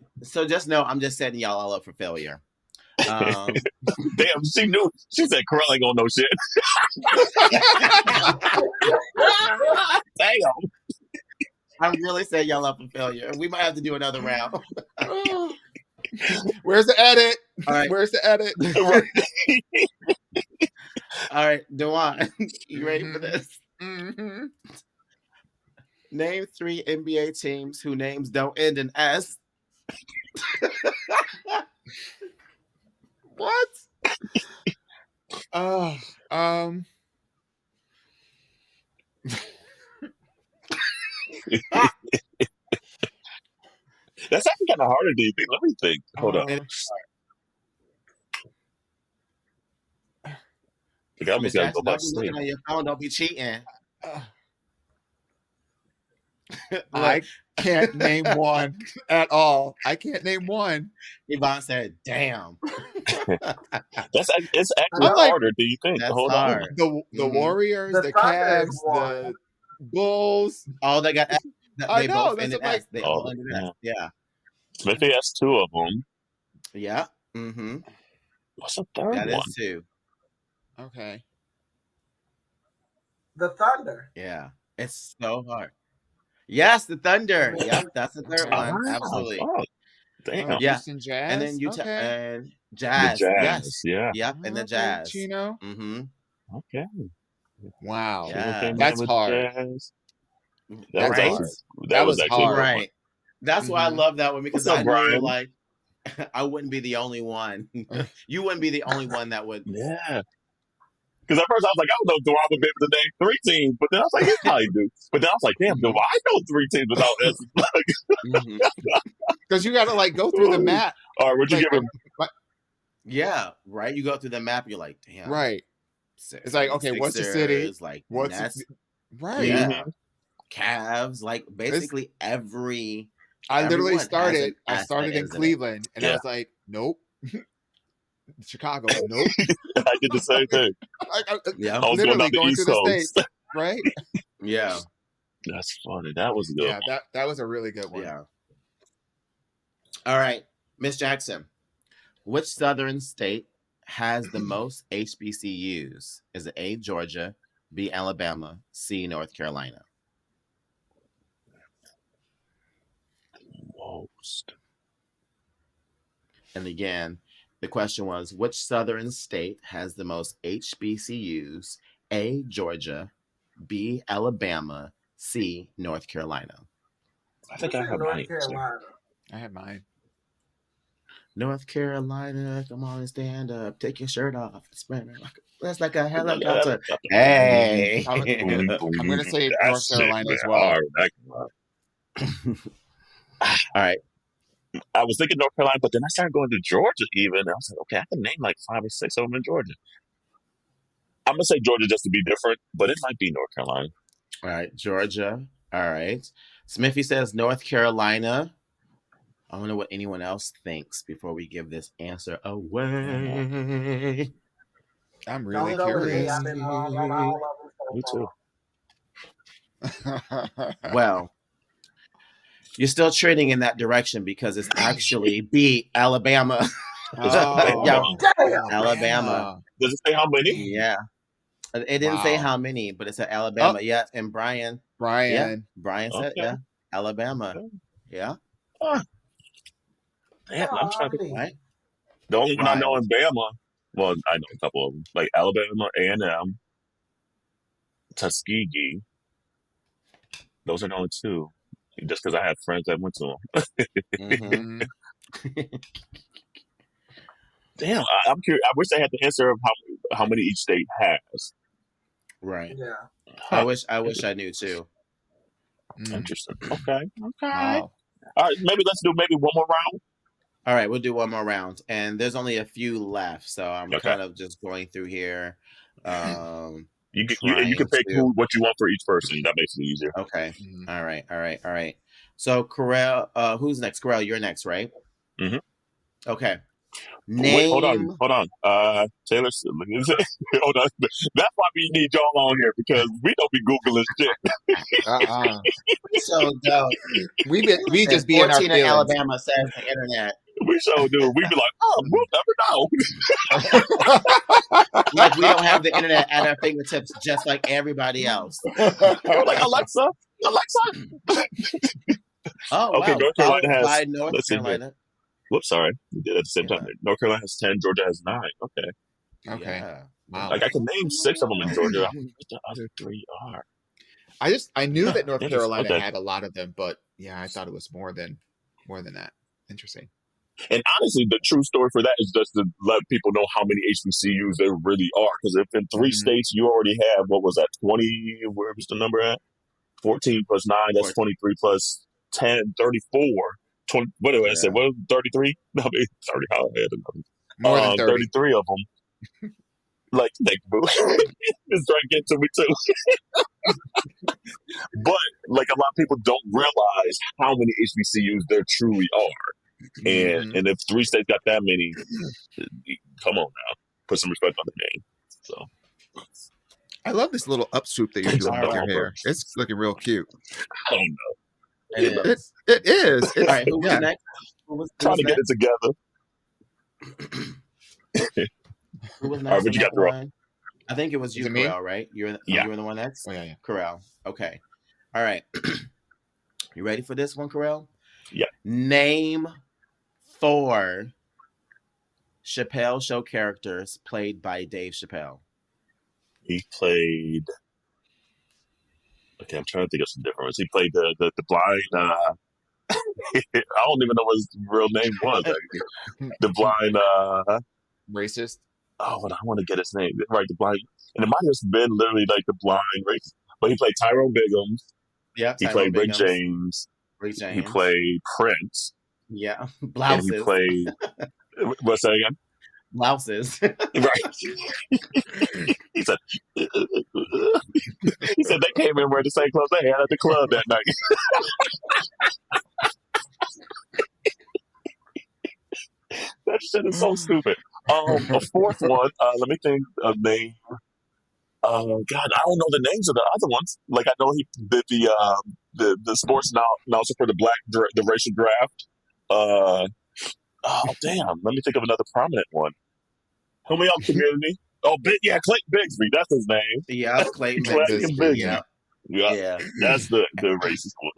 just know I'm just setting y'all all up for failure. Damn, she knew. She said Corell ain't gonna know shit. Damn. I'm really setting y'all up for failure. We might have to do another round. Where's the edit? All right. Where's the edit? All right, Dewan, you ready for this? Mm-hmm. Name 3 NBA teams whose names don't end in S. What? That's actually kind of harder than you think. Let me think. Hold on. I almost got to go by sleep. On your phone, don't be cheating. I can't name one at all. I can't name one. Yvonne said, "Damn." It's actually harder than you think. Hold hard. on. The Warriors, the Cavs, the Bulls. All they got. I know. That's like they all ended S. Yeah. Smithy has 2 of them. Yeah. Mm-hmm. What's the third one? That is 2. Okay. The Thunder. Yeah. It's so hard. Yes, the Thunder. Yep, that's the third one. Absolutely. Oh, damn. Yeah. Houston Jazz. And then Utah and Jazz. The Jazz. Yes. Yeah. Yep. And the Jazz. Chino. Mm-hmm. Okay. Wow. Yeah. That's hard. That's hard. That was actually hard. Right. That's why I love that one because I Brian? knew like I wouldn't be the only one. You wouldn't be the only one that would. Yeah. Because at first I was like, I don't know if Duran would be able to name 3 teams, but then I was like, he probably do. But then I was like, damn, do I know 3 teams without S? Because you got to like go through the map. All right, would you give him? Yeah, right. You go through the map, you're like, damn. Right. It's like, okay, what's the city? Like, what's right? Yeah. Cavs, like basically every. I literally started. I started in Cleveland, and I was like, nope. Chicago, nope. I did the same thing. I was literally going to the States, right? Yeah, that's funny. That was good. Yeah, that was a really good one. Yeah. All right, Miss Jackson, which Southern state has the most HBCUs? Is it A, Georgia, B, Alabama, C, North Carolina? Most. And again, the question was, which Southern state has the most HBCUs? A, Georgia, B, Alabama, C, North Carolina. I think I have North Carolina. I have mine. North Carolina, come on and stand up. Take your shirt off. That's like a helicopter. Hey. I'm going to say North Carolina as well. All right. I was thinking North Carolina, but then I started going to Georgia even. I was like, okay, I can name like 5 or 6 of them in Georgia. I'm going to say Georgia just to be different, but it might be North Carolina. All right, Georgia. All right. Smithy says North Carolina. I wonder what anyone else thinks before we give this answer away. I'm really curious. Me too. Well, you're still trending in that direction because it's actually B, Alabama. Alabama. Damn. Alabama. Does it say how many? Yeah. It didn't say how many, but it said Alabama. Yeah, and Brian. Yeah, Brian said, Alabama. Okay. Yeah. Damn, I'm trying to think. Right? The only one I know in Bama, well, I know a couple of them, like Alabama, A&M, Tuskegee. Those are the only two. Just because I have friends that went to them. Damn, I'm curious. I wish I had the answer of how many each state has. Right. Yeah. I wish I knew too. Interesting. Okay. Wow. All right. Maybe let's do one more round. All right, we'll do one more round, and there's only a few left, so I'm kind of just going through here. You can pick what you want for each person. That makes it easier. Okay. All right. So, Corel, who's next? Corel, you're next, right? Mm-hmm. Okay. Wait, hold on. Taylor, hold on. That's why we need y'all on here, because we don't be Googling shit. So dope. We just be in our feelings. Alabama says the internet. We so do. We be like, we'll never know. Like we don't have the internet at our fingertips, just like everybody else. Like Alexa. Oh, okay. Wow. North Carolina has. North Carolina. Whoops, sorry. We did at the same time. North Carolina has 10. Georgia has 9. Okay. Yeah. Wow. Like I can name 6 of them in Georgia. I don't know what the other 3 are. I knew that North Carolina had a lot of them, but yeah, I thought it was more than that. Interesting. And honestly, the true story for that is just to let people know how many HBCUs there really are. Because if in 3 states you already have, what was that, 20, where was the number at? 14 plus 9, that's 23 plus 10, 34. 20, what did I say? What, 33? No, 30. I had more than 30. 33 of them. Like, thank you, boo. It's trying to get to me, too. But, like, a lot of people don't realize how many HBCUs there truly are. And if 3 states got that many, come on now. Put some respect on the name. So, I love this little upsweep that you're doing with your hair. It's looking real cute. I don't know. It is. All right, who was next? Trying to get it together. Who was next? All right, what you got, Corel? I think it was you, Corel, right? You were the one next? Oh, yeah. Corel. Okay. All right. You ready for this one, Corel? Yeah. Name 4 Chappelle Show characters played by Dave Chappelle. He played... Okay, I'm trying to think of some different ones. He played the blind... I don't even know what his real name was. The blind... racist? Oh, but I want to get his name. Right, the blind... And it might have been literally like the blind racist. But he played Tyrone Biggums. Yeah, he played Rick James. He played Prince. Yeah, Blouses. And he played... What's that again? Blouses. Right. He said they came in wearing the same clothes they had at the club that night. That shit is so stupid. A fourth one, let me think of name. God, I don't know the names of the other ones. Like I know he did the sports announcer for the racial draft. Oh damn! Let me think of another prominent one. Help me out, Community. Oh, Clayton Bigsby. That's his name. Yeah, Clayton Bigsby. Yeah. That's the racist one.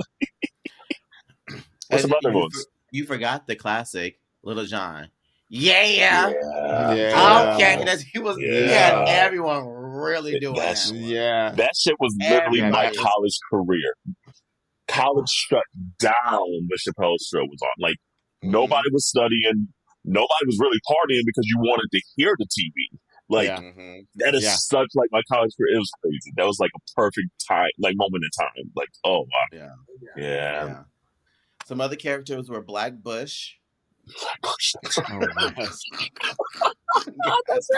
What's some other ones? You forgot the classic Little John. Yeah. Okay. He had everyone really doing that. Yeah. That shit was literally my college career. College shut down when Chappelle's show was on. Like, nobody was studying. Nobody was really partying because you wanted to hear the TV. Like, that is such, like, my college career. It was crazy. That was, like, a perfect time, like, moment in time. Like, oh, wow. Yeah. Some other characters were Black Bush. Oh, yes. That's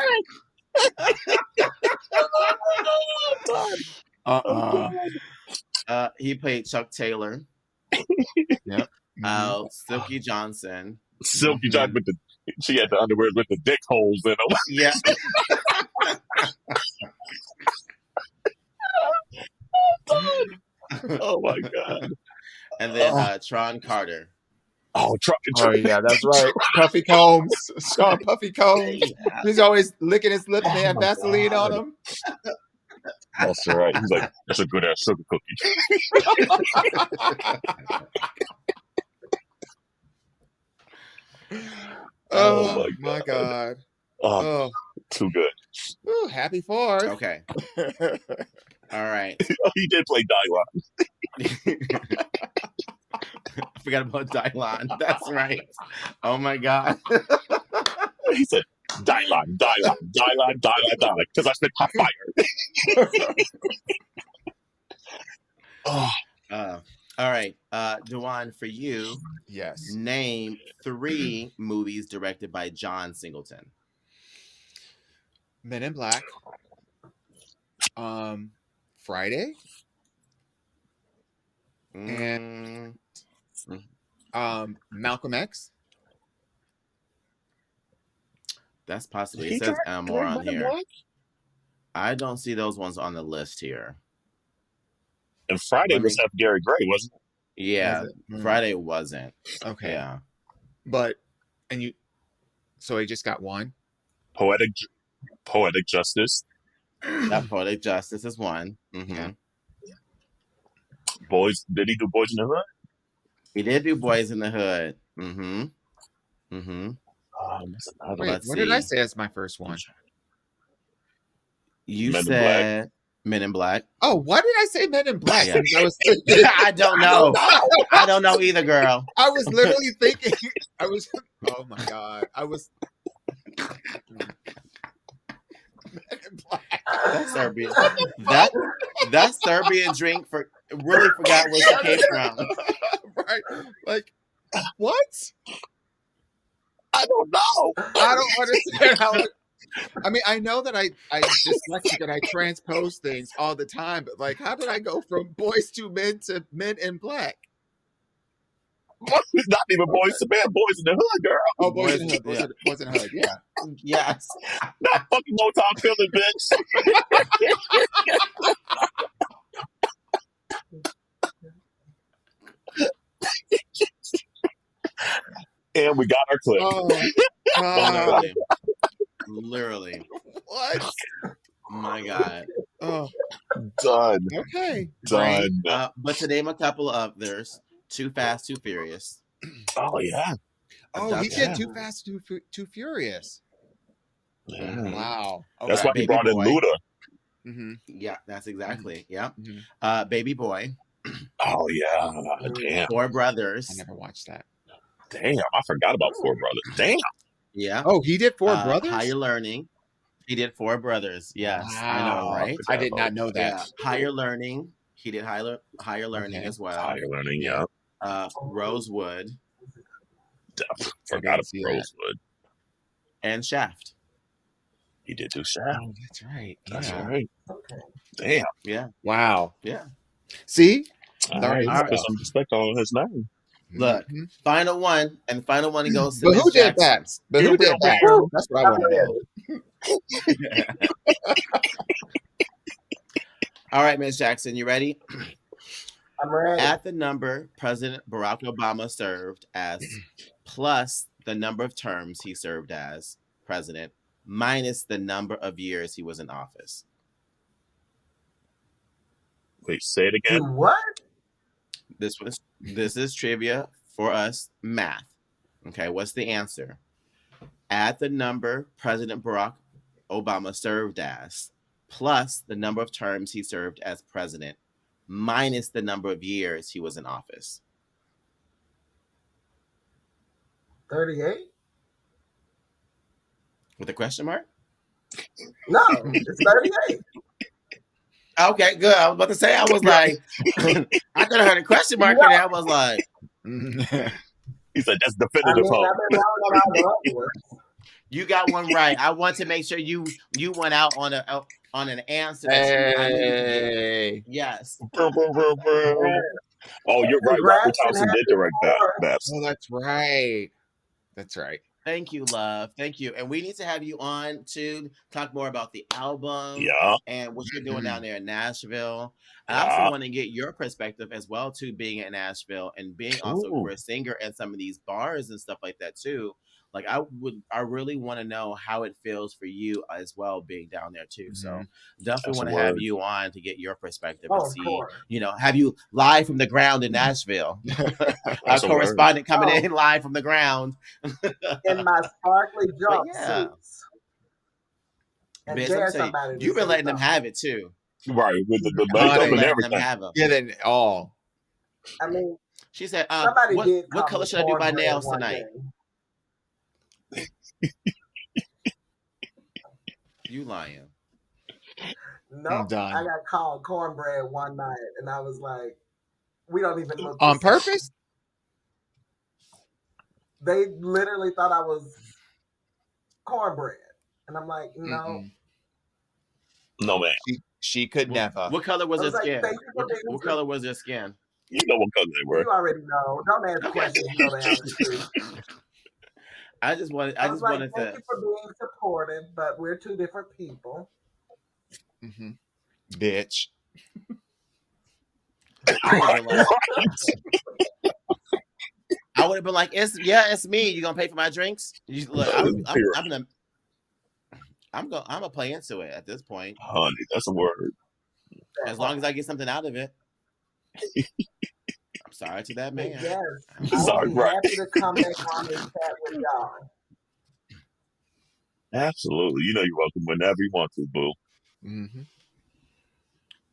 right. He played Chuck Taylor. Yep. Silky Johnson. Silky Johnson she had the underwear with the dick holes in them. Yeah. Oh my god. And then Tron Carter. Oh yeah, that's right. Puffy Combs, Sean Puffy Combs. Yeah. He's always licking his lips. They have Vaseline on him. That's right. He's like, that's a good ass sugar cookie. Oh my God. Oh, too good. Ooh, happy 4th. Okay. All right. He did play Dylon. I forgot about Dylon. That's right. Oh my God. He said, Dylon, because I spit hot fire. All right. Dewan, for you. Yes. Name 3 movies directed by John Singleton. Men in Black. Friday. And Malcolm X. That's possibly. It says more on here. I don't see those ones on the list here. And Friday was F. Gary Gray, wasn't it? Yeah, Friday wasn't. Okay. Yeah. But, so he just got one? Poetic Justice. That Poetic Justice is one. Mm-hmm. Yeah. Boys, did he do Boys in the Hood? He did do Boys in the Hood. Mm-hmm. Mm-hmm. Wait, what did I say as my first one? You said Men in Black. Oh, why did I say Men in Black? Yeah. I don't know. I don't know either, girl. I was literally thinking. Oh my God. Men in Black. That's Serbian. That Serbian drink really forgot where she came from. Right? Like, what? I don't know. I don't understand how. I mean, I know that I dyslexic and I transpose things all the time, but like, how did I go from Boys to Men to Men in Black? Not even Boys to Men, Boys in the Hood, girl. Oh, Boys in the Hood. Boys in the Hood, yeah. Yes. Not fucking Motown Philly, bitch. And we got our clip. Oh, Literally. What? My God. Oh. Done. Okay. Done. But to name a couple of others, Too Fast, Too Furious. Oh, yeah. Oh, he did Too Fast, Too Furious. Yeah. Wow. Okay. That's why he brought in Luda. Mm-hmm. Yeah, that's exactly. Mm-hmm. Yeah. Baby Boy. Oh, yeah. Damn. 4 Brothers. I never watched that. Damn. I forgot about 4 Brothers. Damn. Yeah. Oh, he did 4 Brothers? Higher Learning. He did 4 Brothers. Yes. Wow. I know, right? I did not know that. Yeah. Higher Learning. He did Higher Learning as well. Higher Learning, yeah. Rosewood. Forgot about Rosewood. And Shaft. He did do Shaft. Oh, that's right. That's right. Okay. Damn. Yeah. Wow. Yeah. See? All right. Put some respect on his name. Look, final one, and the final one he goes to. But who did that? But who did that? That's what I want to know. All right, Ms. Jackson, you ready? I'm ready. Add the number President Barack Obama served as plus the number of terms he served as president minus the number of years he was in office. Wait, say it again. What? This is trivia for us, math. Okay, what's the answer? Add the number President Barack Obama served as plus the number of terms he served as president minus the number of years he was in office. 38? With a question mark? No, it's 38. Okay, good. I was about to say, I was like, I could have heard a question mark and I was like, he said, that's definitive. You got one right. I want to make sure you went out on an answer that I knew you could get. Yes. Oh, you're right. Robert Thompson did direct that. Oh, that's right. That's right. Thank you, love. Thank you. And we need to have you on to talk more about the album Yeah. and what you're doing down there in Nashville. I also Yeah. want to get your perspective as well, too, being in Nashville and being also a Ooh. queer singer in some of these bars and stuff like that, too. Like I really want to know how it feels for you as well being down there too. So definitely That's a want to have word. you on to get your perspective and Oh, of see, course. have you live from the ground in Nashville. Our That's a word. correspondent coming in live from the ground. In my sparkly But yeah. jumpsuits. And Bitch, I'm dare saying, somebody to you've been say letting them something. have it too. Right, with the You've makeup been and letting them everything. have them. Yeah, then all. I mean, She said, somebody did what call color me should I do my cornbread nails one tonight? day. You lying. No, done. I got called cornbread one night, and I was like, "We don't even look on purpose." They literally thought I was cornbread, and I'm like, "No." Mm-mm. No, man. She could never. What color was I her was like, skin? "Thank you for being." What color was her skin? You know what color they were. You already know. Don't ask Okay. questions. You know the answer to. I just wanted Thank to. you for being supportive, but we're two different people. Bitch. I would have been like, it's me. You gonna pay for my drinks? Look, I'm gonna play into it at this point. Honey, that's a word. As long as I get something out of it. I'm sorry to that man. Yes, I would be happy to come back on and chat with y'all. Absolutely. You know you're welcome whenever you want to, boo.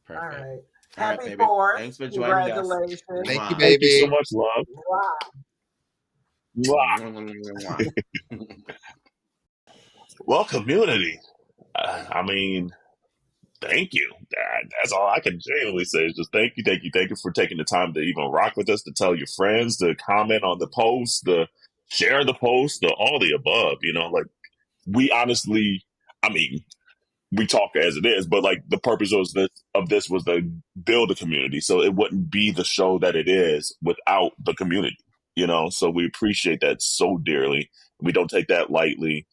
Perfect. All right. Happy 4th. Thanks for joining us. Congratulations. Thank you, baby. Thank you so much, love. Wow. Well, community. I mean, thank you. That's all I can genuinely say is just thank you for taking the time to even rock with us, to tell your friends, to comment on the post, to share the post, all the above. You know, like we honestly, I mean, we talk as it is, but like the purpose of this was to build a community, so it wouldn't be the show that it is without the community. You know, so we appreciate that so dearly. We don't take that lightly.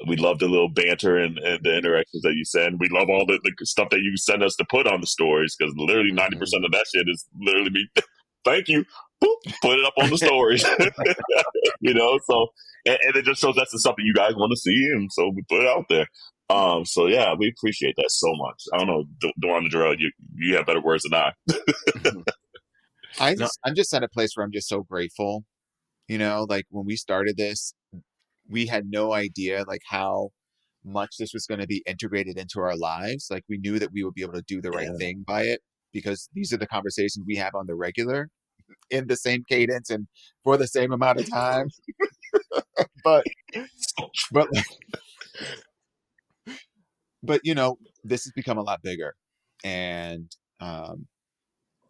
We love the little banter and the interactions that you send. We love all the stuff that you send us to put on the stories, because literally 90% of that shit is literally me. Thank you. Boop, put it up on the stories. You know, so and it just shows that's something you guys want to see, and so we put it out there. So yeah, we appreciate that so much. I don't know, Dawn and Jarrell, you have better words than I. I'm just at a place where I'm just so grateful. You know, like when we started this, we had no idea like how much this was going to be integrated into our lives. Like we knew that we would be able to do the right thing by it, because these are the conversations we have on the regular in the same cadence and for the same amount of time. but you know, this has become a lot bigger, and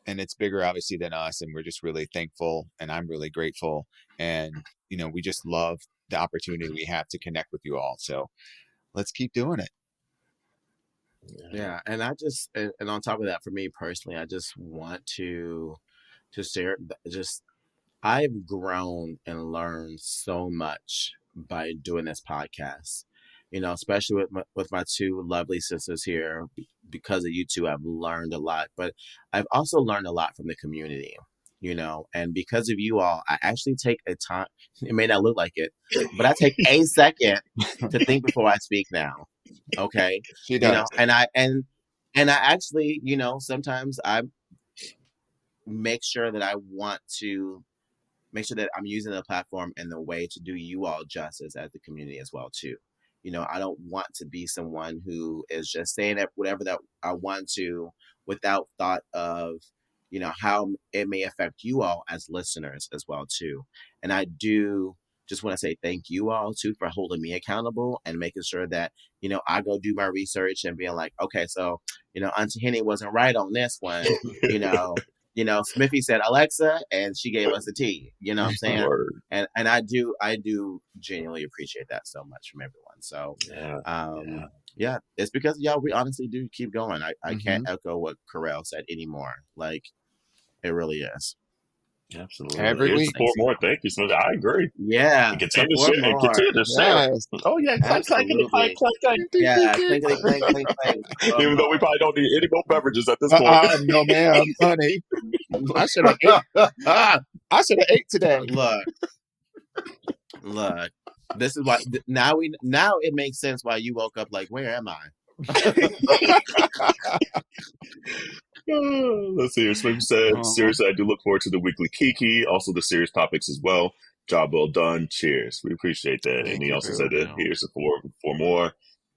it's bigger obviously than us, and we're just really thankful, and I'm really grateful, and you know, we just love the opportunity we have to connect with you all. So let's keep doing it. Yeah, and and on top of that, for me personally, I just want to share I've grown and learned so much by doing this podcast. You know, especially with my two lovely sisters here. Because of you two, I've learned a lot, but I've also learned a lot from the community. You know, and because of you all, I actually take a time. It may not look like it, but I take a second to think before I speak now. Okay, she does. You know, and I actually, you know, sometimes I make sure that I want to make sure that I'm using the platform in the way to do you all justice as the community as well too. You know, I don't want to be someone who is just saying that whatever that I want to without thought of, you know, how it may affect you all as listeners as well too. And I do just want to say thank you all too for holding me accountable and making sure that, you know, I go do my research and being like, okay, so, you know, Auntie Henny wasn't right on this one, you know. You know, Smithy said Alexa, and she gave us a T. You know what I'm saying? Word. And I do genuinely appreciate that so much from everyone. So, yeah, it's because y'all, we honestly do keep going. I can't echo what Carell said anymore. Like, it really is. Absolutely. Every Here's week. the 4 more. Thank you, Smith. I agree. Yeah. And continue to share. And continue to share. Yes. Oh, yeah. Clank, clank, clank, clank, clank. Yeah. Clinkety, clink, clink, clink. Even though we probably don't need any more beverages at this point. No, ma'am, honey. I should have ate. I should have ate today. Look. This is why now it makes sense why you woke up like, where am I? Let's see. Smith said, seriously, I do look forward to the weekly Kiki, also the serious topics as well. Job well done. Cheers. We appreciate that. And he also said that here's the four more.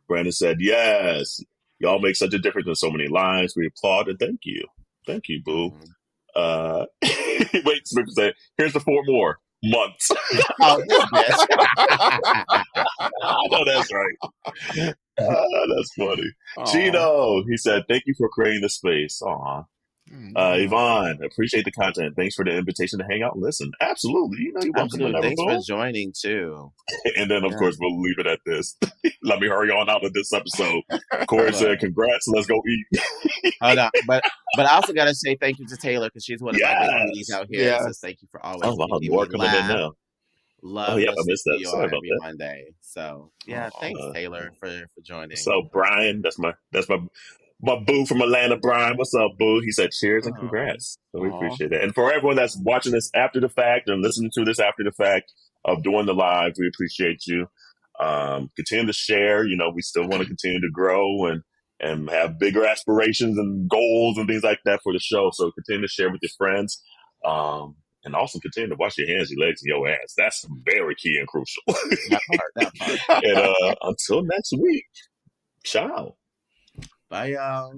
Brandon said, yes, y'all make such a difference in so many lives. We applaud and thank you. Thank you, boo. Wait, Smith said, here's the 4 more months. Oh, this bitch. I know that's right. That's funny. Chino, he said, thank you for creating the space. Aw. Yvonne, appreciate the content. Thanks for the invitation to hang out and listen. Absolutely. You know you're welcome whenever. Thanks for joining too. And then, of course, we'll leave it at this. Let me hurry on out of this episode. Corey said, congrats. Let's go eat. Hold on. But I also got to say thank you to Taylor because she's one of my big beauties out here. Yeah. So thank you for always making me laugh. In now. Love I missed that. Sorry about every that. Monday. So yeah, thanks Taylor for joining. So Brian, that's my boo from Atlanta, Brian. What's up, boo? He said cheers and congrats. So we appreciate it. And for everyone that's watching this after the fact and listening to this after the fact of doing the live, we appreciate you. Continue to share. You know, we still want to continue to grow and have bigger aspirations and goals and things like that for the show. So continue to share with your friends. And also continue to wash your hands, your legs, and your ass. That's very key and crucial. That part. And until next week, ciao. Bye, y'all.